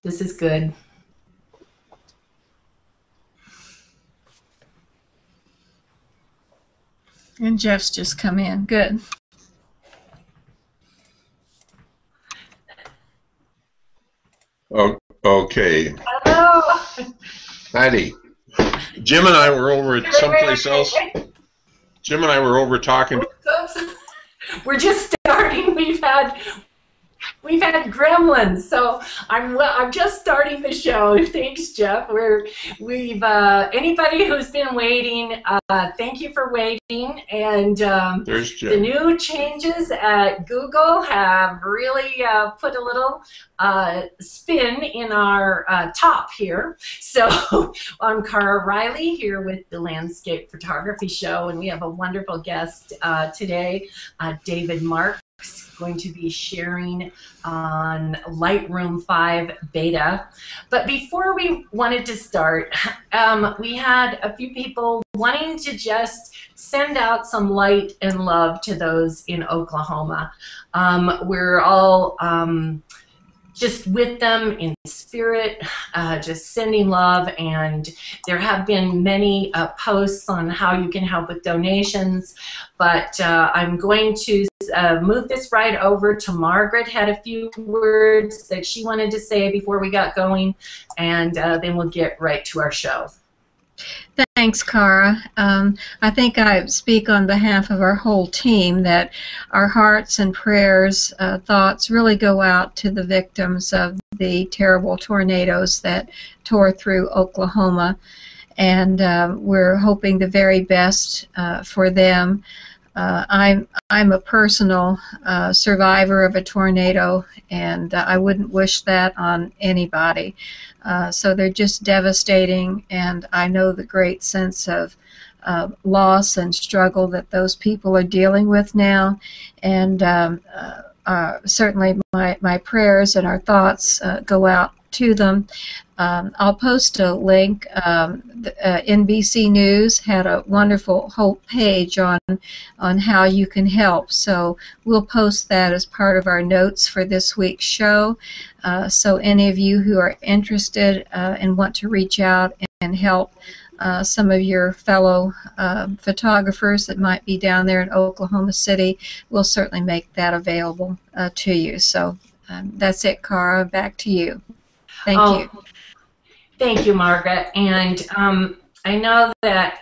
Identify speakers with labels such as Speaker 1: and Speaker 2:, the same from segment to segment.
Speaker 1: This is good.
Speaker 2: And Jeff's just come in. Good.
Speaker 3: Oh, okay.
Speaker 1: Hello.
Speaker 3: Heidi. Jim and I were over at someplace else. Jim and I were over talking.
Speaker 1: Oops. We're just starting. We've had gremlins, so I'm just starting the show. Thanks, Jeff. We've anybody who's been waiting, thank you for waiting. And the new changes at Google have really put a little spin in our top here. So I'm Cara Riley here with the Landscape Photography Show, and we have a wonderful guest today, David Marx, going to be sharing on Lightroom 5 beta. But before we wanted to start, we had a few people wanting to just send out some light and love to those in Oklahoma. We're all just with them in spirit, just sending love, and there have been many posts on how you can help with donations, but I'm going to move this right over to Margaret. Had a few words that she wanted to say before we got going, and then we'll get right to our show.
Speaker 2: Thanks, Cara. I think I speak on behalf of our whole team that our hearts and prayers, thoughts really go out to the victims of the terrible tornadoes that tore through Oklahoma, and we're hoping the very best for them. I'm a personal survivor of a tornado, and I wouldn't wish that on anybody. So they're just devastating, and I know the great sense of loss and struggle that those people are dealing with now, and certainly my prayers and our thoughts go out to them. I'll post a link. NBC News had a wonderful whole page on how you can help, so we'll post that as part of our notes for this week's show. So any of you who are interested and want to reach out and help some of your fellow photographers that might be down there in Oklahoma City, we'll certainly make that available to you. So that's it, Cara. Back to you. Thank you.
Speaker 1: Thank you, Margaret. And I know that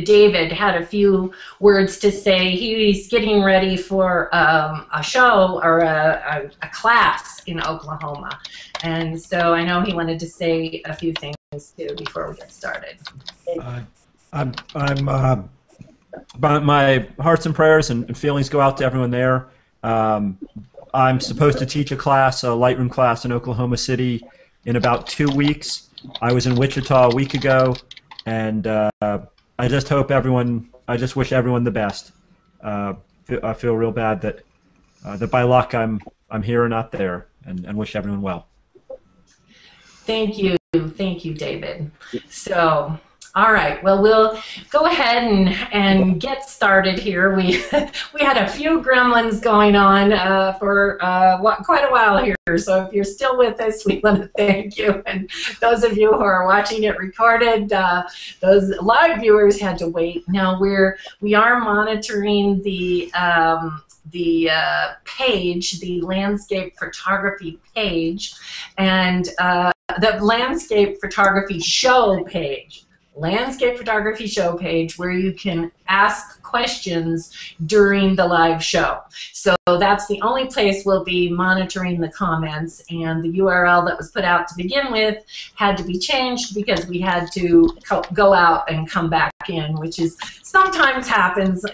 Speaker 1: David had a few words to say. He's getting ready for a show or a class in Oklahoma. And so I know he wanted to say a few things too before we get started.
Speaker 4: My hearts and prayers and feelings go out to everyone there. I'm supposed to teach a class, a Lightroom class in Oklahoma City in about 2 weeks. I was in Wichita a week ago, and I just hope everyone, I just wish everyone the best. I feel real bad that by luck I'm here and not there, and wish everyone well.
Speaker 1: Thank you, David. So, all right, well, we'll go ahead and get started here. We had a few gremlins going on for quite a while here, so if you're still with us, we want to thank you. And those of you who are watching it recorded, those live viewers had to wait. Now we are monitoring the page, the landscape photography page, and the landscape photography show page. Landscape photography show page where you can ask questions during the live show. So that's the only place we'll be monitoring the comments, and the URL that was put out to begin with had to be changed because we had to go out and come back in, which is sometimes happens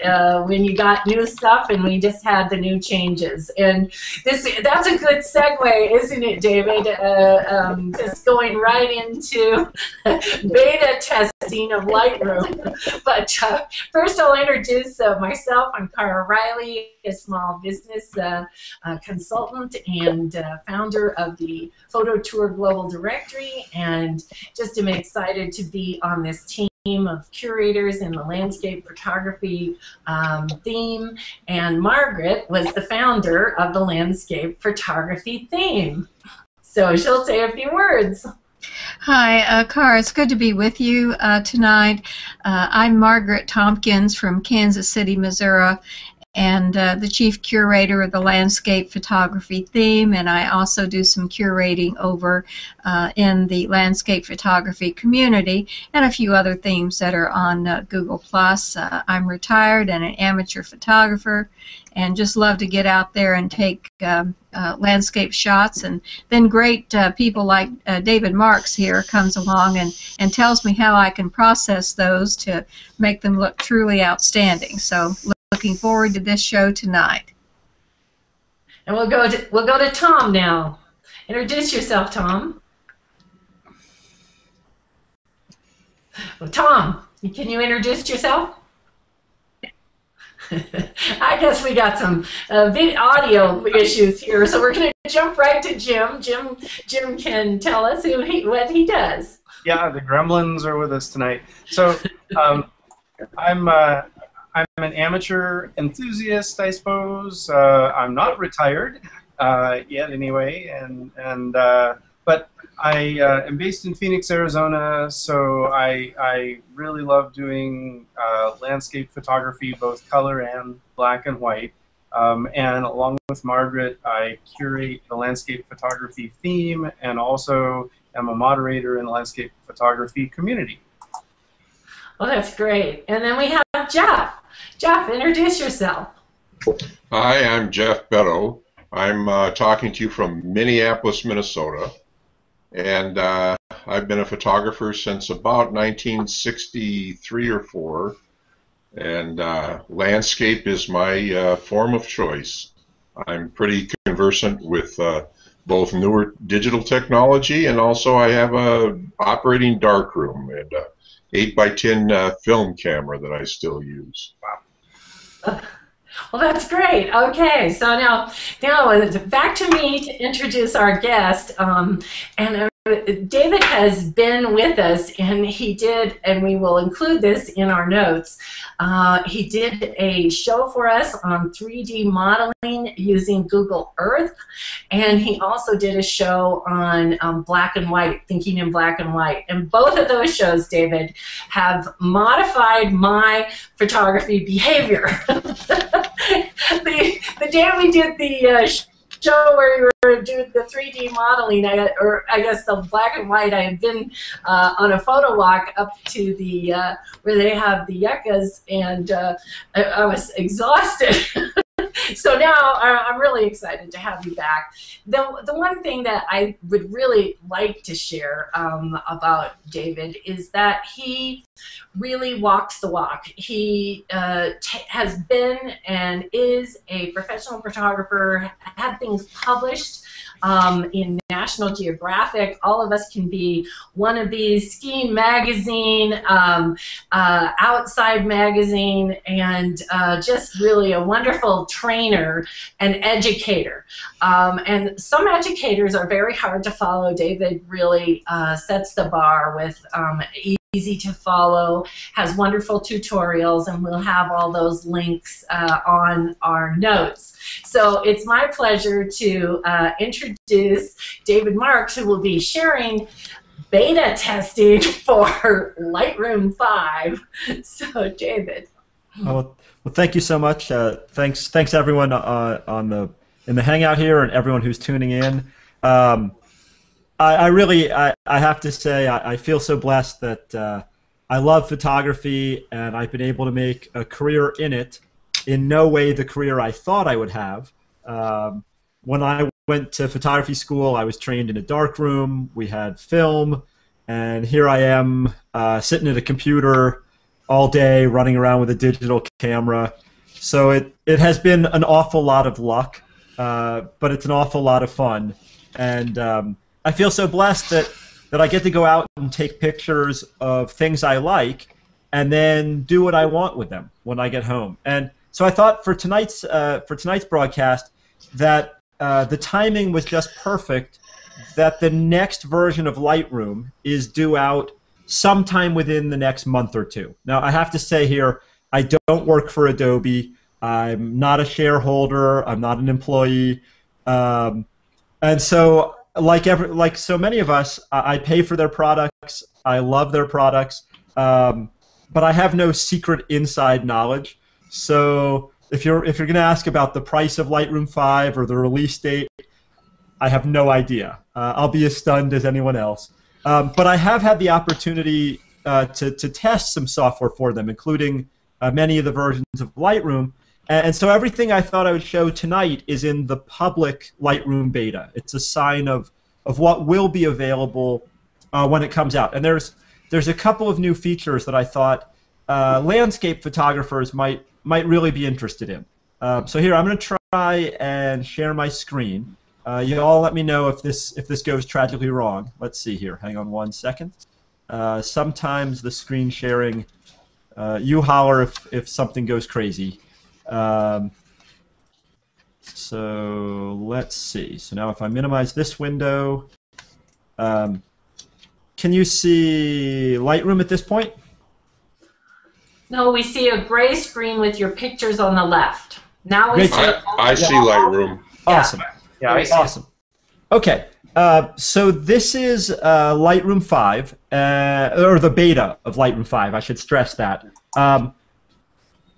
Speaker 1: when you got new stuff, and we just had the new changes. And that's a good segue, isn't it, David? Just going right into beta testing of Lightroom. But first I'll introduce myself. I'm Cara Riley, a small business consultant and founder of the Photo Tour Global Directory, and just am excited to be on this team of curators in the landscape photography theme, and Margaret was the founder of the landscape photography theme. So she'll say a few words.
Speaker 2: Hi, Cara, it's good to be with you tonight. I'm Margaret Tompkins from Kansas City, Missouri, and the chief curator of the landscape photography theme, and I also do some curating over in the landscape photography community and a few other themes that are on Google+. I'm retired and an amateur photographer and just love to get out there and take landscape shots, and then great people like David Marx here comes along and tells me how I can process those to make them look truly outstanding. So looking forward to this show tonight.
Speaker 1: And we'll go to Tom now. Introduce yourself, Tom. Well, Tom, can you introduce yourself? I guess we got some audio issues here, so we're going to jump right to Jim. Jim can tell us what he does.
Speaker 5: Yeah, the gremlins are with us tonight. So I'm an amateur enthusiast, I suppose. I'm not retired yet, anyway, but I am based in Phoenix, Arizona. So I really love doing landscape photography, both color and black and white. And along with Margaret, I curate the landscape photography theme, and also am a moderator in the landscape photography community.
Speaker 1: Well, that's great. And then we have Jeff. Jeff, introduce yourself.
Speaker 3: Hi, I'm Jeff Beddoe. I'm talking to you from Minneapolis, Minnesota. And I've been a photographer since about 1963 or 4. And landscape is my form of choice. I'm pretty conversant with both newer digital technology, and also I have a operating darkroom and a 8x10 film camera that I still use.
Speaker 1: Wow. Well, that's great. Okay, so now back to me to introduce our guest. David has been with us, and he did, and we will include this in our notes, he did a show for us on 3D modeling using Google Earth, and he also did a show on black and white, thinking in black and white. And both of those shows, David, have modified my photography behavior. The day we did the show where we were doing the 3D modeling, or I guess the black and white, I had been on a photo walk up to the where they have the yuccas, and I was exhausted. So now I'm really excited to have you back. The one thing that I would really like to share about David is that he really walks the walk. He has been and is a professional photographer, had things published in National Geographic. All of us can be one of these, Ski Magazine, Outside Magazine, and just really a wonderful trainer and educator. And some educators are very hard to follow. David really sets the bar with easy to follow, has wonderful tutorials, and we'll have all those links on our notes. So it's my pleasure to introduce David Marx, who will be sharing beta testing for Lightroom 5. So, David.
Speaker 4: Well, thank you so much. Thanks everyone in the Hangout here, and everyone who's tuning in. I have to say I feel so blessed that I love photography, and I've been able to make a career in it. In no way the career I thought I would have. When I went to photography school, I was trained in a darkroom. We had film, and here I am sitting at a computer all day, running around with a digital camera. So it has been an awful lot of luck, but it's an awful lot of fun. And I feel so blessed that I get to go out and take pictures of things I like, and then do what I want with them when I get home. And so I thought for tonight's broadcast that the timing was just perfect, that the next version of Lightroom is due out sometime within the next month or two. Now, I have to say here, I don't work for Adobe. I'm not a shareholder. I'm not an employee. And so like so many of us, I pay for their products. I love their products, but I have no secret inside knowledge. So if you're going to ask about the price of Lightroom 5 or the release date, I have no idea. I'll be as stunned as anyone else. But I have had the opportunity to test some software for them, including many of the versions of Lightroom. And so everything I thought I would show tonight is in the public Lightroom beta. It's a sign of what will be available when it comes out. And there's a couple of new features that I thought landscape photographers might really be interested in. So here, I'm going to try and share my screen. You all let me know if this goes tragically wrong. Let's see here. Hang on 1 second. Sometimes the screen sharing, you holler if something goes crazy. So let's see. So now if I minimize this window, can you see Lightroom at this point?
Speaker 1: No, we see a gray screen with your pictures on the left. Now we see.
Speaker 3: I see Lightroom.
Speaker 4: Awesome.
Speaker 5: Yeah, I see.
Speaker 4: Awesome. Okay. So this is Lightroom 5, or the beta of Lightroom 5. I should stress that.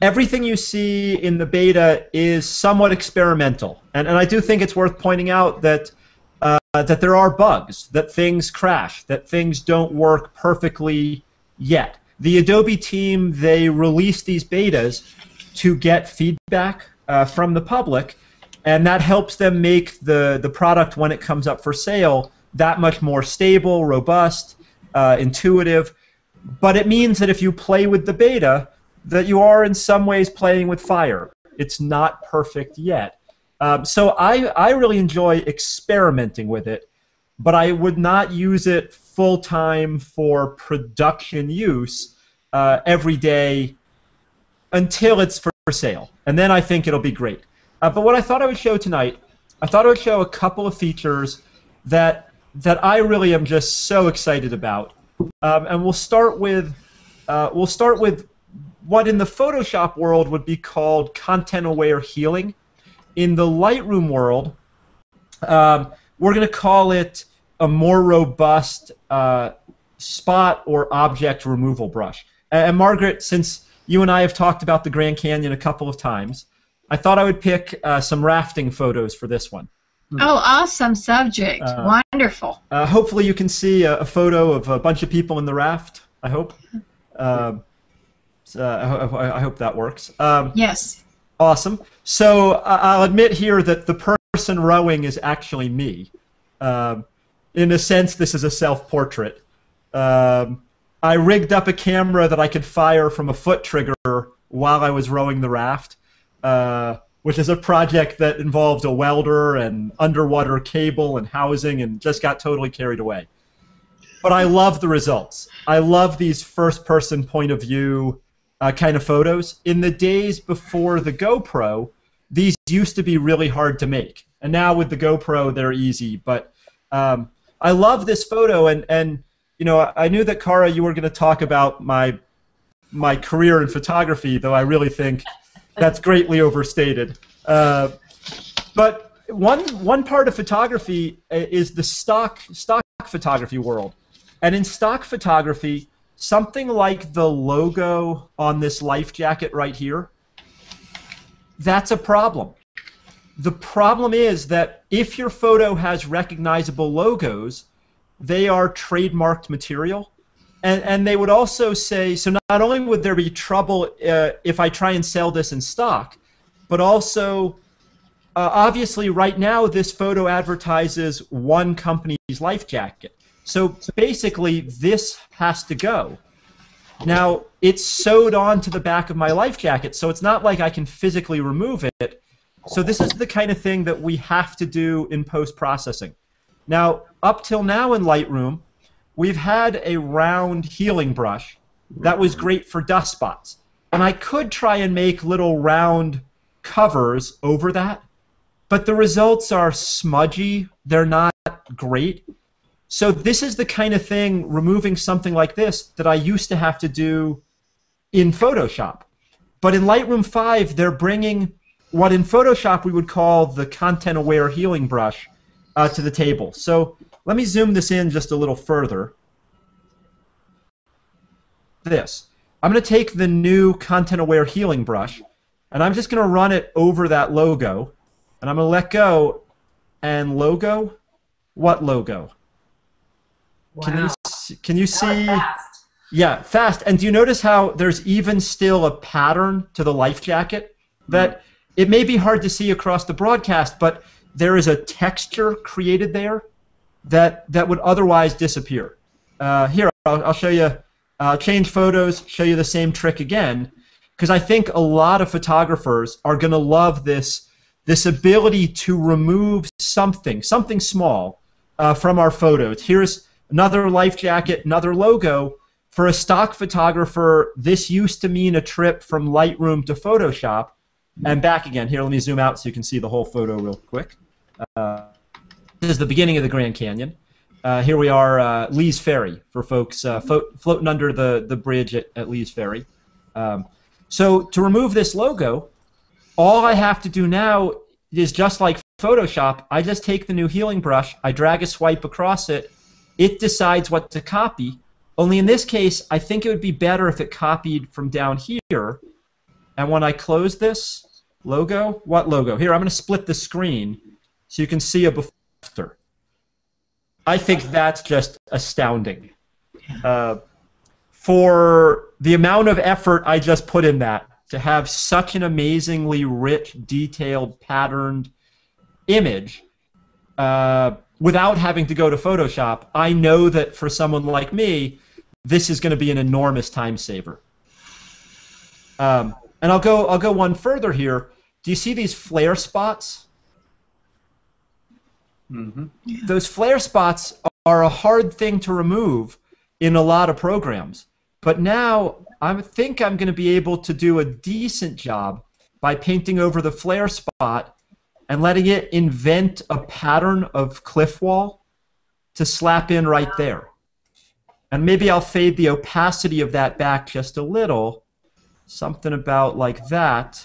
Speaker 4: Everything you see in the beta is somewhat experimental, and I do think it's worth pointing out that that there are bugs, that things crash, that things don't work perfectly yet. The Adobe team, they release these betas to get feedback from the public, and that helps them make the product when it comes up for sale that much more stable, robust, intuitive. But it means that if you play with the beta, that you are in some ways playing with fire. It's not perfect yet. So I really enjoy experimenting with it, but I would not use it full-time for production use every day until it's for sale. And then I think it'll be great. But what I thought I would show tonight, I thought I would show a couple of features that I really am just so excited about. And we'll start with what in the Photoshop world would be called content-aware healing. In the Lightroom world, we're going to call it a more robust spot or object removal brush. And Margaret, since you and I have talked about the Grand Canyon a couple of times, I thought I would pick some rafting photos for this one.
Speaker 2: Oh, awesome subject. Wonderful.
Speaker 4: Hopefully you can see a photo of a bunch of people in the raft, I hope. So I hope that works.
Speaker 2: Yes.
Speaker 4: Awesome. So I'll admit here that the person rowing is actually me. In a sense, this is a self-portrait. I rigged up a camera that I could fire from a foot trigger while I was rowing the raft, which is a project that involved a welder and underwater cable and housing, and just got totally carried away. But I love the results. I love these first-person point of view kind of photos. In the days before the GoPro, these used to be really hard to make. And now with the GoPro, they're easy. But I love this photo, and you know, I knew that, Cara, you were going to talk about my career in photography, though I really think that's greatly overstated. But one part of photography is the stock photography world. And in stock photography, something like the logo on this life jacket right here, that's a problem. The problem is that if your photo has recognizable logos, they are trademarked material. And they would also say, so not only would there be trouble if I try and sell this in stock, but also, obviously right now this photo advertises one company's life jacket. So basically this has to go. Now, it's sewed onto the back of my life jacket, so it's not like I can physically remove it. So this is the kind of thing that we have to do in post-processing. Now, up till now in Lightroom, we've had a round healing brush that was great for dust spots. And I could try and make little round covers over that, but the results are smudgy. They're not great. So this is the kind of thing, removing something like this, that I used to have to do in Photoshop. But in Lightroom 5, they're bringing what in Photoshop we would call the content-aware healing brush to the table. So let me zoom this in just a little further. I'm going to take the new content-aware healing brush, and I'm just going to run it over that logo, and I'm going to let go, and logo? What logo?
Speaker 1: Wow.
Speaker 4: Can you see?
Speaker 1: Fast.
Speaker 4: Yeah, fast. And do you notice how there's even still a pattern to the life jacket? That it may be hard to see across the broadcast, but there is a texture created there that would otherwise disappear. Here, I'll show you. Change photos, show you the same trick again, because I think a lot of photographers are going to love this ability to remove something small from our photos. Here's another life jacket, another logo. For a stock photographer, this used to mean a trip from Lightroom to Photoshop and back again. Here, let me zoom out so you can see the whole photo real quick. This is the beginning of the Grand Canyon. Here we are, Lee's Ferry, for folks floating under the bridge at Lee's Ferry. So to remove this logo, all I have to do now is just like Photoshop. I just take the new healing brush, I drag a swipe across it, it decides what to copy. Only in this case, I think it would be better if it copied from down here. And when I close this logo, what logo? Here, I'm going to split the screen so you can see a before and after. I think that's just astounding. For the amount of effort I just put in that, to have such an amazingly rich, detailed, patterned image without having to go to Photoshop, I know that for someone like me, this is going to be an enormous time saver. And I'll go one further here. Do you see these flare spots? Mm-hmm. Yeah. Those flare spots are a hard thing to remove in a lot of programs. But now I think I'm going to be able to do a decent job by painting over the flare spot and letting it invent a pattern of cliff wall to slap in right there. And maybe I'll fade the opacity of that back just a little, something about like that,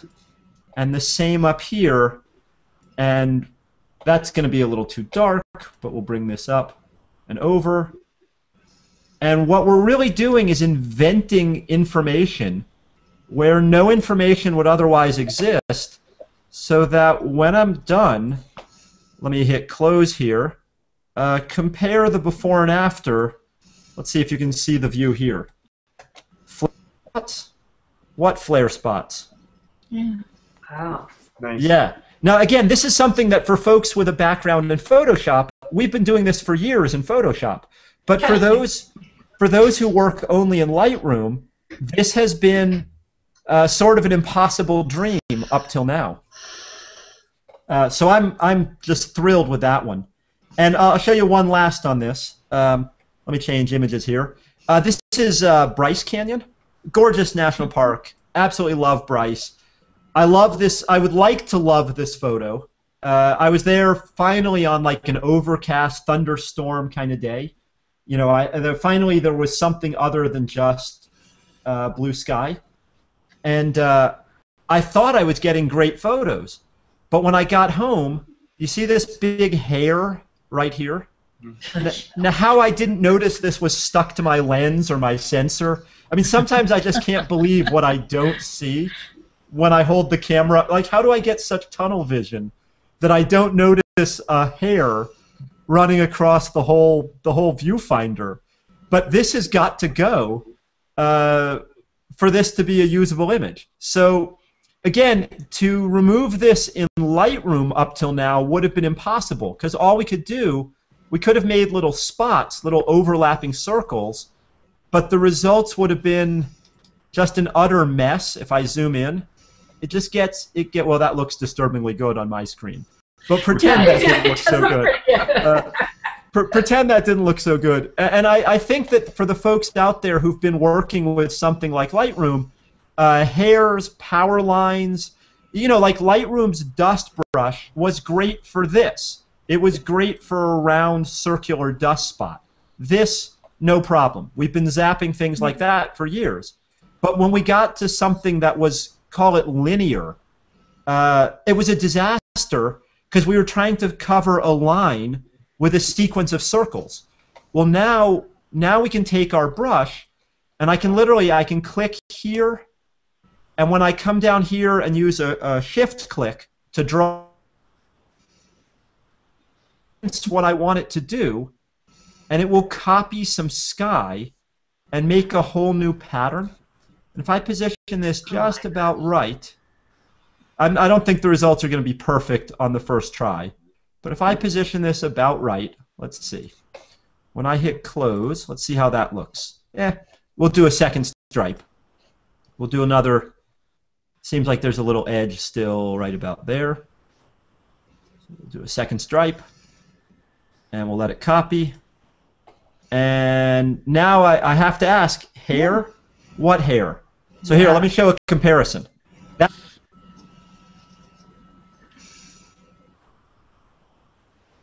Speaker 4: and the same up here, and that's going to be a little too dark, but we'll bring this up and over. And what we're really doing is inventing information where no information would otherwise exist, so that when I'm done, let me hit close here, compare the before and after. Let's see if you can see the view here. Flare spots? What flare spots?
Speaker 2: Yeah.
Speaker 1: Wow.
Speaker 5: Nice.
Speaker 4: Yeah. Now, again, this is something that for folks with a background in Photoshop, we've been doing this for years in Photoshop. But for those who work only in Lightroom, this has been sort of an impossible dream up till now. So I'm just thrilled with that one. And I'll show you one last on this. Let me change images here. This is Bryce Canyon. Gorgeous national park. Absolutely love Bryce. I love this. I would like to love this photo. I was there finally on like an overcast thunderstorm kind of day. You know, finally there was something other than just blue sky. And I thought I was getting great photos. But when I got home, you see this big hair right here? Now, how I didn't notice this was stuck to my lens or my sensor. I mean, sometimes I just can't believe what I don't see when I hold the camera. Like, how do I get such tunnel vision that I don't notice a hair running across the whole viewfinder? But this has got to go for this to be a usable image. So, again, to remove this in Lightroom up till now would have been impossible, because all we could do, we could have made little spots, little overlapping circles, but the results would have been just an utter mess. If I zoom in, it just well, that looks disturbingly good on my screen. But pretend that didn't look so good. Pretend that didn't look so good. And I think that for the folks out there who've been working with something like Lightroom, hairs, power lines, you know, like Lightroom's dust brush was great for this. It was great for a round circular dust spot. This, no problem. We've been zapping things like that for years. But when we got to something that was, call it linear, it was a disaster because we were trying to cover a line with a sequence of circles. Well, now we can take our brush, and I can click here, and when I come down here and use a shift click to draw what I want it to do, and it will copy some sky and make a whole new pattern. And if I position this just about right, I don't think the results are going to be perfect on the first try, but if I position this about right, let's see. When I hit close, let's see how that looks. We'll do a second stripe. We'll do another. Seems like there's a little edge still right about there. So we'll do a second stripe, and we'll let it copy. And now I have to ask, hair? What hair? So here, let me show a comparison.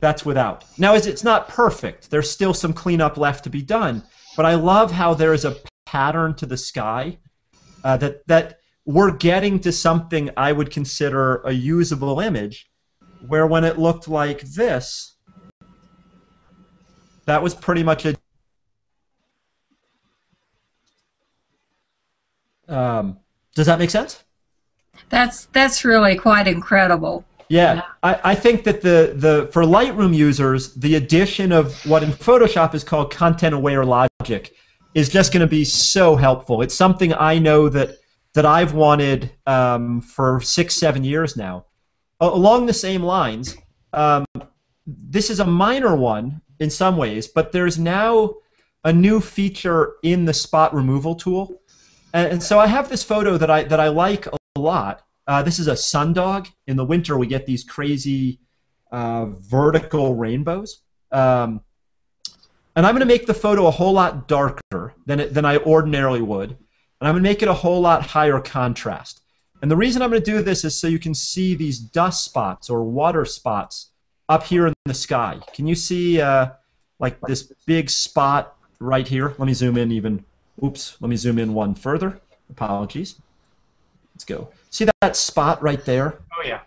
Speaker 4: That's without. Now, it's not perfect. There's still some cleanup left to be done. But I love how there is a pattern to the sky that we're getting to something I would consider a usable image, where when it looked like this, that was pretty much a... does that make sense?
Speaker 2: That's really quite incredible.
Speaker 4: Yeah, I think that for Lightroom users, the addition of what in Photoshop is called content-aware logic is just going to be so helpful. It's something I know that I've wanted for 6-7 years now. Along the same lines, this is a minor one in some ways, but there's now a new feature in the spot removal tool, and so I have this photo that I like a lot. This is a sundog. In the winter, we get these crazy vertical rainbows. And I'm going to make the photo a whole lot darker than I ordinarily would. And I'm going to make it a whole lot higher contrast. And the reason I'm going to do this is so you can see these dust spots or water spots up here in the sky. Can you see like this big spot right here? Let me zoom in even. Oops, let me zoom in one further. Apologies. Let's go. See that spot right there?
Speaker 5: Oh, yeah.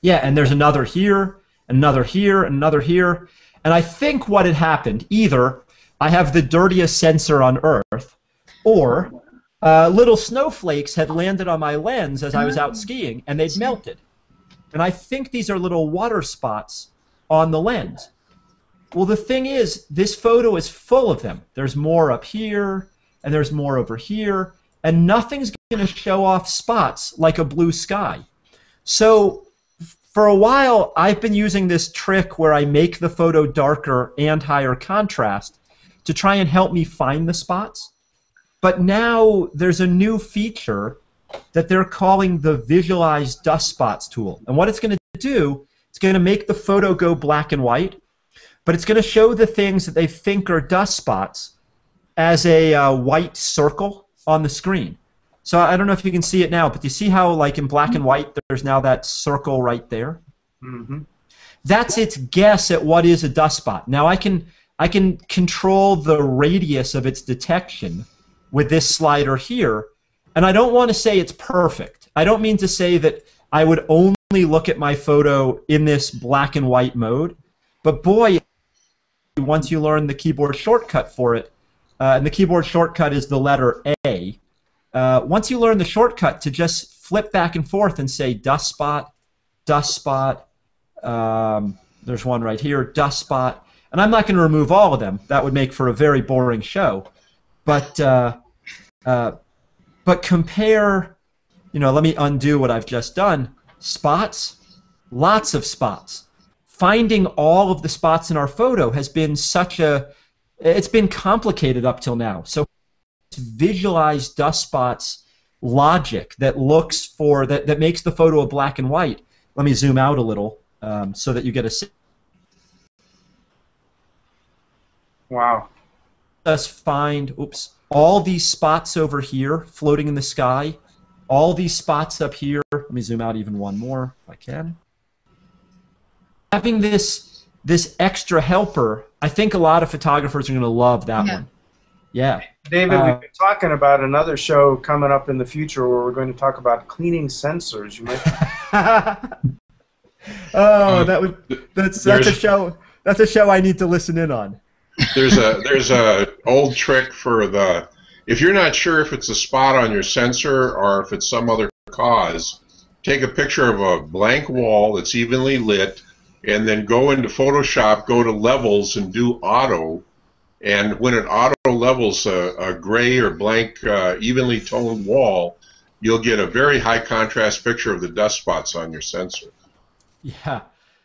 Speaker 4: Yeah, and there's another here, another here, another here. And I think what had happened, either I have the dirtiest sensor on Earth, or little snowflakes had landed on my lens as I was out skiing, and they'd melted. And I think these are little water spots on the lens. Well, the thing is, this photo is full of them. There's more up here, and there's more over here, and nothing's going to show off spots like a blue sky. So for a while, I've been using this trick where I make the photo darker and higher contrast to try and help me find the spots. But now there's a new feature that they're calling the Visualize Dust Spots tool. And what it's going to do, it's going to make the photo go black and white, but it's going to show the things that they think are dust spots as a white circle on the screen. So I don't know if you can see it now, but you see how, like in black and white, there's now that circle right there?
Speaker 5: Mm-hmm.
Speaker 4: That's its guess at what is a dust spot. Now I can control the radius of its detection with this slider here, and I don't want to say it's perfect. I don't mean to say that I would only look at my photo in this black and white mode, but boy, once you learn the keyboard shortcut for it, and the keyboard shortcut is the letter A, once you learn the shortcut to just flip back and forth and say dust spot, there's one right here, dust spot, and I'm not going to remove all of them. That would make for a very boring show. But compare, let me undo what I've just done. Spots, lots of spots. Finding all of the spots in our photo has been it's been complicated up till now. So Visualize dust spots logic that looks for that makes the photo a black and white. Let me zoom out a little so that you get a.
Speaker 5: Wow.
Speaker 4: Us find all these spots over here floating in the sky, all these spots up here. Let me zoom out even one more if I can. Having this extra helper, I think a lot of photographers are going to love that one. Yeah.
Speaker 5: David, we've been talking about another show coming up in the future where we're going to talk about cleaning sensors. You might.
Speaker 4: Oh, that's a show. That's a show I need to listen in on.
Speaker 3: There's a old trick for the, if you're not sure if it's a spot on your sensor or if it's some other cause, take a picture of a blank wall that's evenly lit, and then go into Photoshop, go to levels, and do auto. And when it auto levels a gray or blank, evenly toned wall, you'll get a very high contrast picture of the dust spots on your sensor.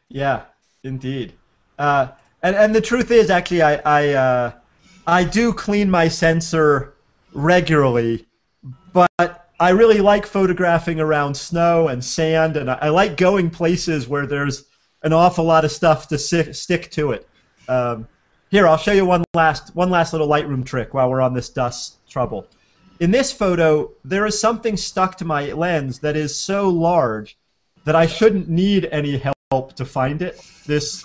Speaker 4: Yeah, indeed. And the truth is, actually, I do clean my sensor regularly, but I really like photographing around snow and sand, and I like going places where there's an awful lot of stuff to stick to it. Here, I'll show you one last little Lightroom trick while we're on this dust trouble. In this photo, there is something stuck to my lens that is so large that I shouldn't need any help to find it. This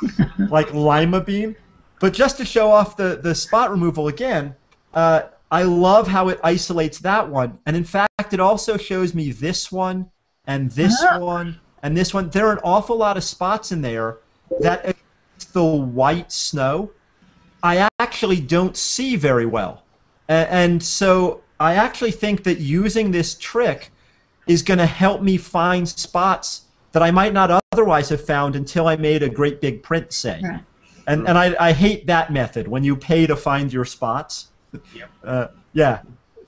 Speaker 4: like lima bean. But just to show off the spot removal again, I love how it isolates that one. And in fact, it also shows me this one and this one and this one. There are an awful lot of spots in there that against the white snow, I actually don't see very well. And so I actually think that using this trick is going to help me find spots that I might not otherwise have found until I made a great big print, say. Right. And I hate that method, when you pay to find your spots. Yep. Yeah,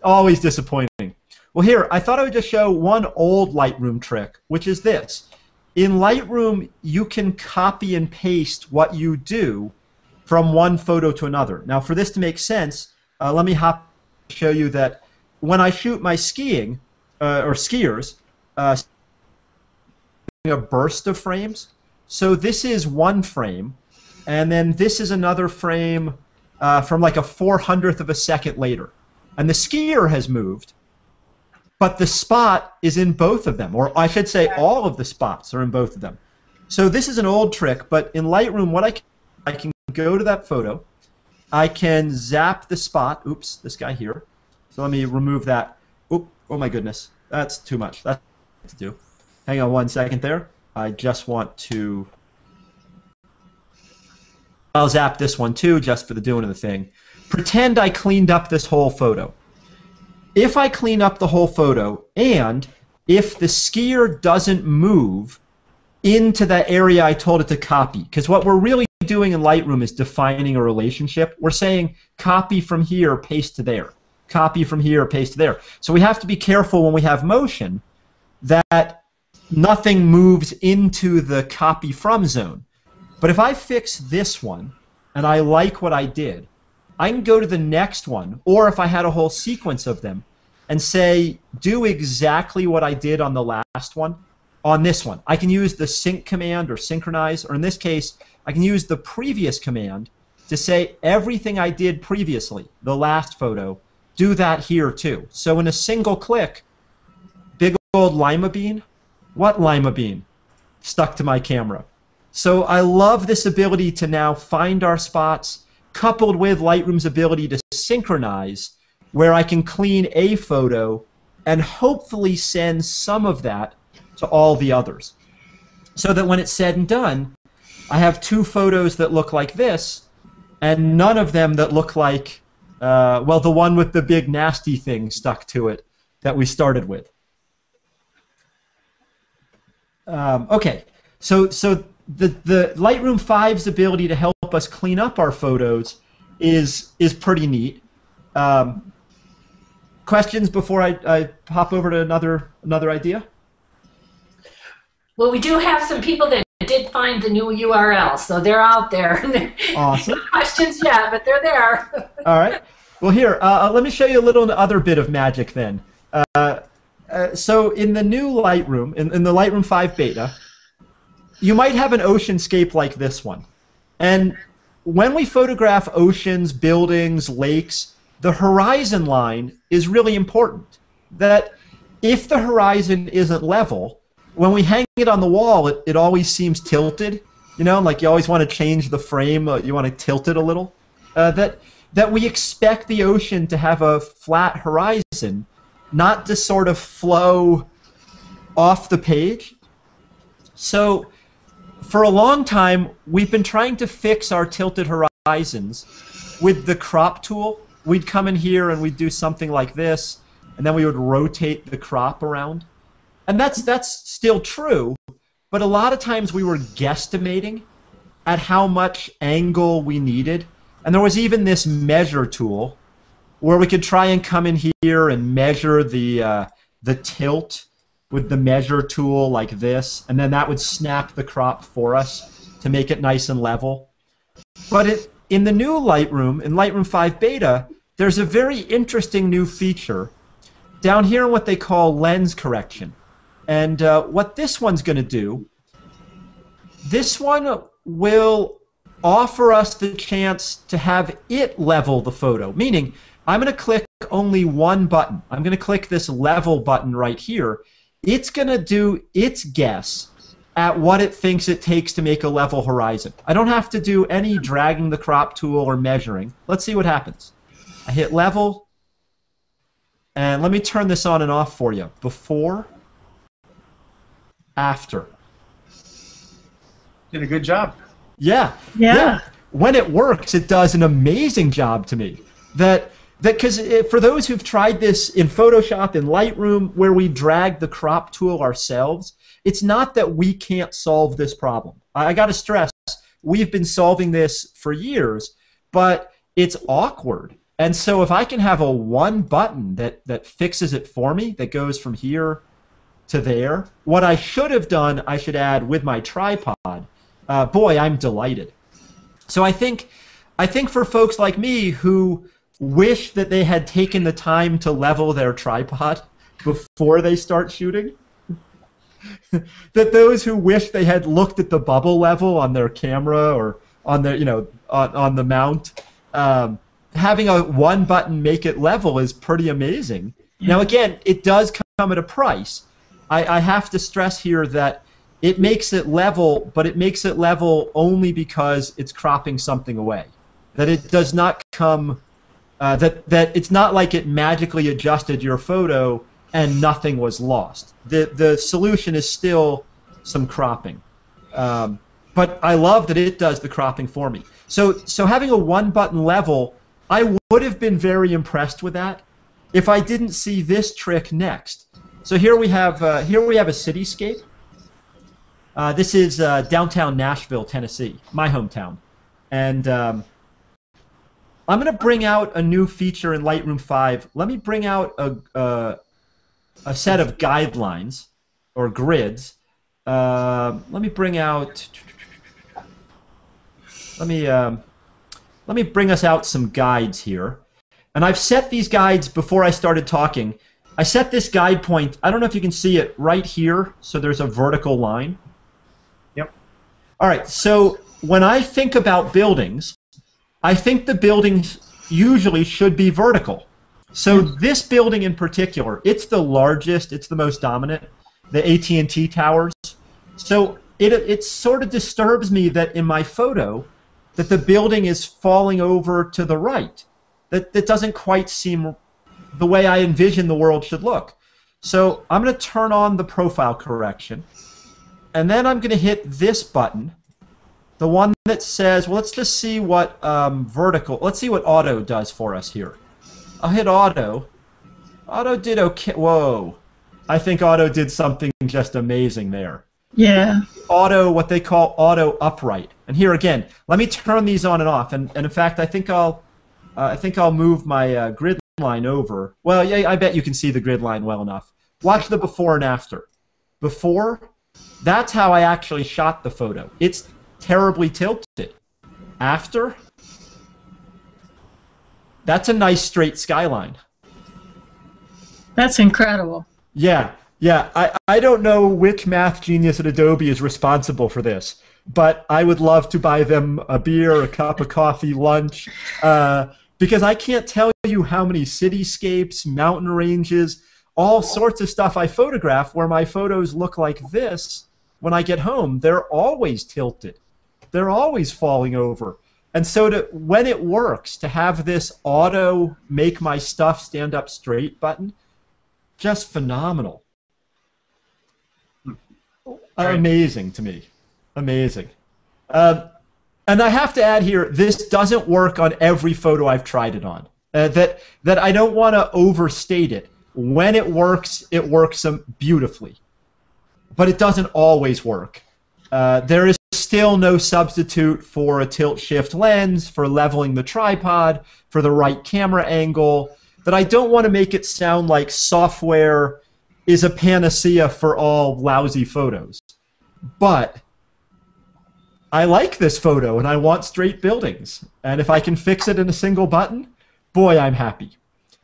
Speaker 4: always disappointing. Well, here, I thought I would just show one old Lightroom trick, which is this. In Lightroom, you can copy and paste what you do from one photo to another. Now, for this to make sense, let me show you that when I shoot my skiing, or skiers, a burst of frames. So this is one frame, and then this is another frame from like a 400th of a second later. And the skier has moved, but the spot is in both of them, or I should say all of the spots are in both of them. So this is an old trick, but in Lightroom, what I can go to that photo, I can zap the spot, oops, this guy here. So let me remove that. Oop, oh my goodness, that's too much. That's to do. Hang on one second there. I just want to, I'll zap this one too, just for the doing of the thing. Pretend I cleaned up this whole photo. If I clean up the whole photo, and if the skier doesn't move into that area I told it to copy, because what we're really doing in Lightroom is defining a relationship. We're saying copy from here, paste to there. Copy from here, paste to there. So we have to be careful when we have motion that nothing moves into the copy from zone. But if I fix this one and I like what I did, I can go to the next one, or if I had a whole sequence of them, and say, do exactly what I did on the last one on this one. I can use the sync command or synchronize, or in this case, I can use the previous command to say everything I did previously, the last photo, do that here too. So in a single click, big old lima bean, what lima bean? Stuck to my camera. So I love this ability to now find our spots, coupled with Lightroom's ability to synchronize, where I can clean a photo and hopefully send some of that to all the others. So that when it's said and done, I have two photos that look like this, and none of them that look like, well, the one with the big nasty thing stuck to it that we started with. Okay, so the Lightroom 5's ability to help us clean up our photos is pretty neat. Questions before I hop over to another idea?
Speaker 1: Well, we do have some people that did find the new URL, so they're out there.
Speaker 4: Awesome.
Speaker 1: No questions yet, but they're there.
Speaker 4: All right. Well, here, let me show you a little other bit of magic then. So in the new Lightroom, in the Lightroom 5 beta, you might have an oceanscape like this one. And when we photograph oceans, buildings, lakes, the horizon line is really important. That if the horizon isn't level, when we hang it on the wall, it always seems tilted. You know, like you always want to change the frame, you want to tilt it a little. That we expect the ocean to have a flat horizon, not to sort of flow off the page. So for a long time, we've been trying to fix our tilted horizons with the crop tool. We'd come in here and we'd do something like this, and then we would rotate the crop around. And that's still true, but a lot of times we were guesstimating at how much angle we needed. And there was even this measure tool where we could try and come in here and measure the tilt with the measure tool like this, and then that would snap the crop for us to make it nice and level. But in the new Lightroom, in Lightroom 5 Beta, there's a very interesting new feature down here in what they call lens correction. And what this one's going to do, this one will offer us the chance to have it level the photo, meaning I'm going to click only one button. I'm going to click this level button right here. It's going to do its guess at what it thinks it takes to make a level horizon. I don't have to do any dragging the crop tool or measuring. Let's see what happens. I hit level, and let me turn this on and off for you. Before, after.
Speaker 5: Did a good job.
Speaker 4: Yeah. When it works, it does an amazing job to me. Because for those who've tried this in Photoshop, in Lightroom, where we drag the crop tool ourselves, it's not that we can't solve this problem. I got to stress, we've been solving this for years, but it's awkward. And so if I can have a one button that fixes it for me, that goes from here to there, what I should have done, I should add with my tripod. Boy, I'm delighted. So I think for folks like me who wish that they had taken the time to level their tripod before they start shooting, that those who wish they had looked at the bubble level on their camera or on their, on the mount, having a one button make it level is pretty amazing. Now again, it does come at a price. I have to stress here that it makes it level, but it makes it level only because it's cropping something away. That it does not come, that it's not like it magically adjusted your photo and nothing was lost. The solution is still some cropping. But I love that it does the cropping for me. So having a one button level, I would have been very impressed with that if I didn't see this trick next. So here we have a cityscape. This is downtown Nashville, Tennessee, my hometown. And I'm going to bring out a new feature in Lightroom 5. Let me bring out a set of guidelines or grids. Let me bring out. Let me bring us out some guides here. And I've set these guides before I started talking. I set this guide point, I don't know if you can see it, right here, so there's a vertical line.
Speaker 5: Yep.
Speaker 4: All right, so when I think about buildings, I think the buildings usually should be vertical. So this building in particular, it's the largest, it's the most dominant, the AT&T towers. So it sort of disturbs me that in my photo that the building is falling over to the right. That doesn't quite seem the way I envision the world should look. So I'm going to turn on the profile correction, and then I'm going to hit this button, the one that says, well, let's just see what let's see what auto does for us here. I'll hit auto. Auto did okay. Whoa. I think auto did something just amazing there.
Speaker 2: Yeah.
Speaker 4: Auto, what they call auto upright. And here again, let me turn these on and off. And in fact, I think I'll move my grid line over. Well, yeah, I bet you can see the grid line well enough. Watch the before and after. Before, that's how I actually shot the photo. It's terribly tilted. After, that's a nice straight skyline.
Speaker 2: That's incredible.
Speaker 4: Yeah. I don't know which math genius at Adobe is responsible for this, but I would love to buy them a beer, a cup of coffee, lunch, because I can't tell you how many cityscapes, mountain ranges, all sorts of stuff I photograph where my photos look like this when I get home. They're always tilted. They're always falling over. And so when it works, to have this auto make my stuff stand up straight button, just phenomenal. Amazing to me. Amazing. And I have to add here, this doesn't work on every photo I've tried it on. That I don't want to overstate it. When it works beautifully. But it doesn't always work. There is still no substitute for a tilt-shift lens, for leveling the tripod, for the right camera angle. That I don't want to make it sound like software is a panacea for all lousy photos. But I like this photo, and I want straight buildings. And if I can fix it in a single button, boy, I'm happy.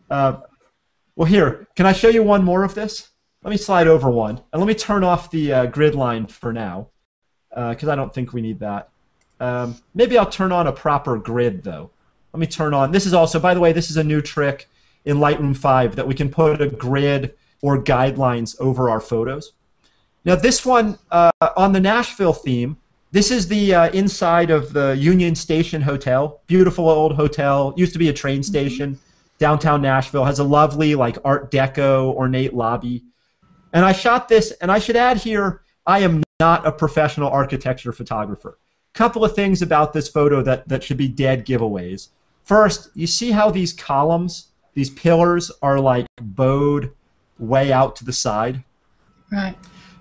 Speaker 4: Well, here, can I show you one more of this? Let me slide over one, and let me turn off the grid line for now, because I don't think we need that. Maybe I'll turn on a proper grid, though. Let me turn on. This is also, by the way, this is a new trick in Lightroom 5 that we can put a grid or guidelines over our photos. Now, this one on the Nashville theme. This is the inside of the Union Station Hotel. Beautiful old hotel. Used to be a train station. Downtown Nashville. Has a lovely like Art Deco ornate lobby. And I shot this, and I should add here, I am not a professional architecture photographer. Couple of things about this photo that should be dead giveaways. First, you see how these columns, these pillars are like bowed way out to the side?
Speaker 2: Right.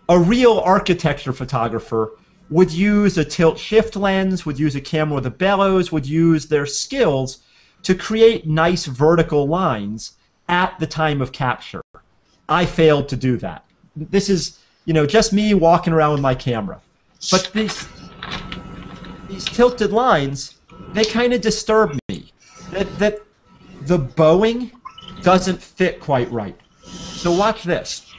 Speaker 4: A real architecture photographer would use a tilt-shift lens, would use a camera with a bellows, would use their skills to create nice vertical lines at the time of capture. I failed to do that. This is, just me walking around with my camera. But these tilted lines, they kind of disturb me. That the bowing doesn't fit quite right. So watch this.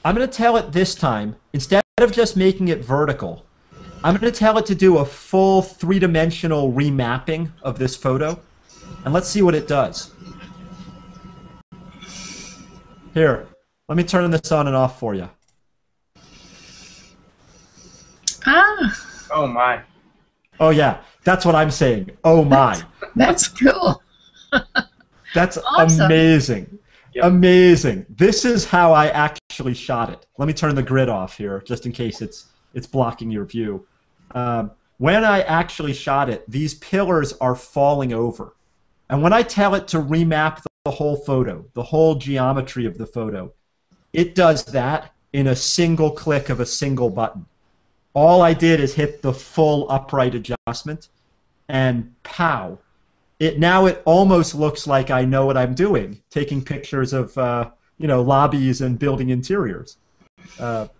Speaker 4: I'm going to tell it this time, instead of just making it vertical, I'm going to tell it to do a full three-dimensional remapping of this photo, and let's see what it does. Here, let me turn this on and off for you.
Speaker 2: Ah.
Speaker 5: Oh, my.
Speaker 4: Oh, yeah, that's what I'm saying. Oh, my.
Speaker 2: That's cool.
Speaker 4: That's
Speaker 2: awesome.
Speaker 4: Amazing.
Speaker 5: Yep.
Speaker 4: Amazing. This is how I actually shot it. Let me turn the grid off here, just in case it's blocking your view. When I actually shot it, these pillars are falling over. And when I tell it to remap the whole photo, the whole geometry of the photo, it does that in a single click of a single button. All I did is hit the full upright adjustment, and pow. Now it almost looks like I know what I'm doing, taking pictures of lobbies and building interiors. I'm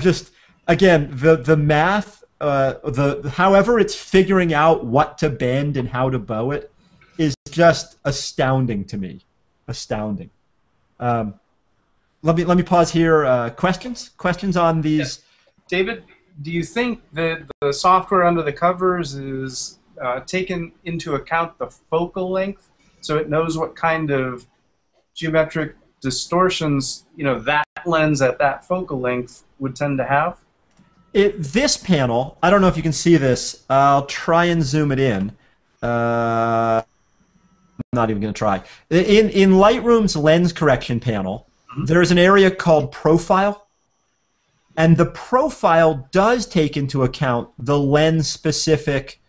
Speaker 4: just, again, the math, however it's figuring out what to bend and how to bow it is just astounding to me. Astounding. Let me pause here. Questions on these?
Speaker 5: Yes. David, do you think that the software under the covers is taken into account the focal length, so it knows what kind of geometric distortions that lens at that focal length would tend to have?
Speaker 4: This panel, I don't know if you can see this. I'll try and zoom it in. I'm not even going to try. In Lightroom's lens correction panel, there's an area called Profile, and the Profile does take into account the lens-specific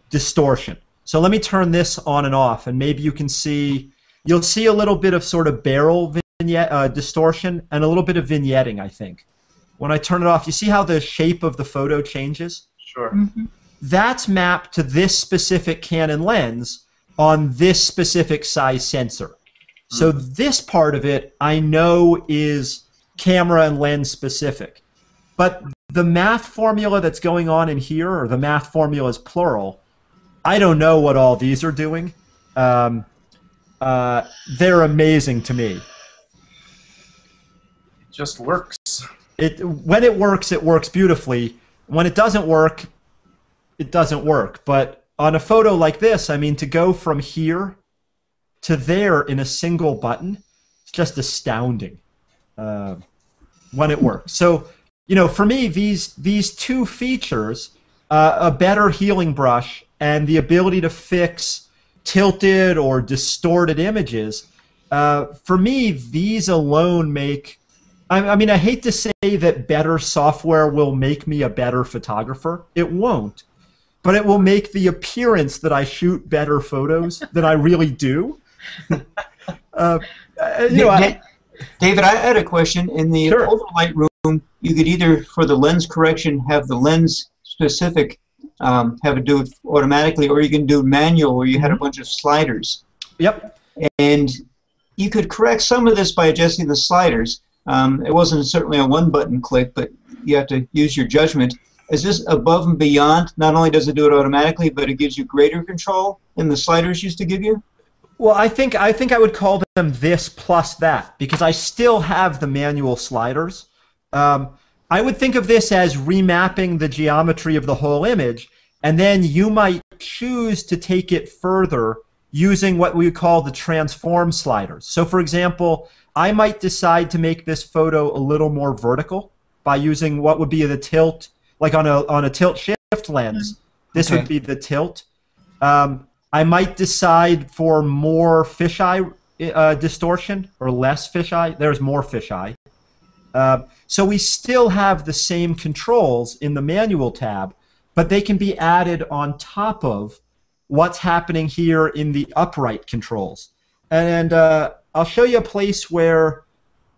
Speaker 4: distortion. So let me turn this on and off, and maybe you can see, you'll see a little bit of sort of barrel vignette distortion and a little bit of vignetting, I think. When I turn it off, you see how the shape of the photo changes?
Speaker 5: Sure.
Speaker 2: Mm-hmm.
Speaker 4: That's mapped to this specific Canon lens on this specific size sensor. So this part of it I know is camera and lens specific. But the math formula that's going on in here, or the math formula is plural, I don't know what all these are doing. They're amazing to me.
Speaker 5: It just works.
Speaker 4: When it works beautifully. When it doesn't work, it doesn't work. But on a photo like this, I mean, to go from here to there in a single button, it's just astounding when it works. So, for me, these two features, a better healing brush and the ability to fix tilted or distorted images, For me, these alone make... I mean, I hate to say that better software will make me a better photographer. It won't. But it will make the appearance that I shoot better photos than I really do.
Speaker 6: David, I had a question. In the older Lightroom, you could either, for the lens correction, have the lens specific have it do it automatically, or you can do manual where you had a bunch of sliders.
Speaker 4: Yep.
Speaker 6: And you could correct some of this by adjusting the sliders. It wasn't certainly a one-button click, but you have to use your judgment. Is this above and beyond? Not only does it do it automatically, but it gives you greater control than the sliders used to give you?
Speaker 4: Well, I think I would call them this plus that, because I still have the manual sliders. I would think of this as remapping the geometry of the whole image, and then you might choose to take it further using what we would call the transform sliders. So, for example, I might decide to make this photo a little more vertical by using what would be the tilt, like on a tilt shift lens. This would be the tilt. I might decide for more fisheye distortion or less fisheye. There's more fisheye. So we still have the same controls in the manual tab, but they can be added on top of what's happening here in the upright controls. And I'll show you a place where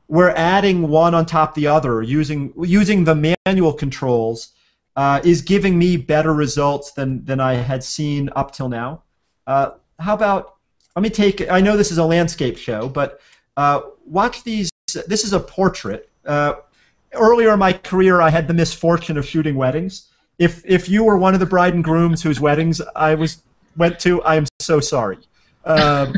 Speaker 4: we're adding one on top of the other using the manual controls is giving me better results than I had seen up till now. How about, let me take, I know this is a landscape show, but watch these. This is a portrait. Earlier in my career, I had the misfortune of shooting weddings. If you were one of the bride and grooms whose weddings I went to, I am so sorry. Because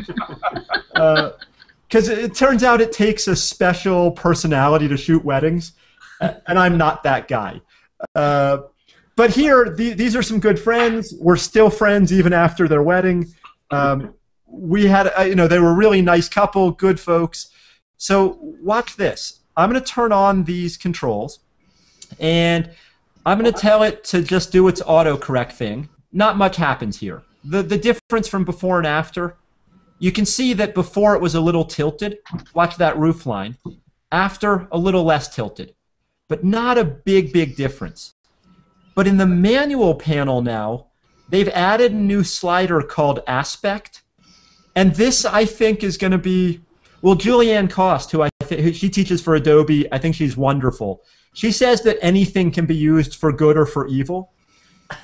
Speaker 4: it turns out it takes a special personality to shoot weddings, and I'm not that guy. But here, these are some good friends. We're still friends even after their wedding. We had, they were a really nice couple, good folks. So watch this. I'm going to turn on these controls, and I'm going to tell it to just do its autocorrect thing. Not much happens here. The difference from before and after, you can see that before it was a little tilted. Watch that roof line. After, a little less tilted. But not a big difference. But in the manual panel now, they've added a new slider called Aspect. And this, I think, is going to be... Well, Julianne Cost, who she teaches for Adobe, I think she's wonderful. She says that anything can be used for good or for evil.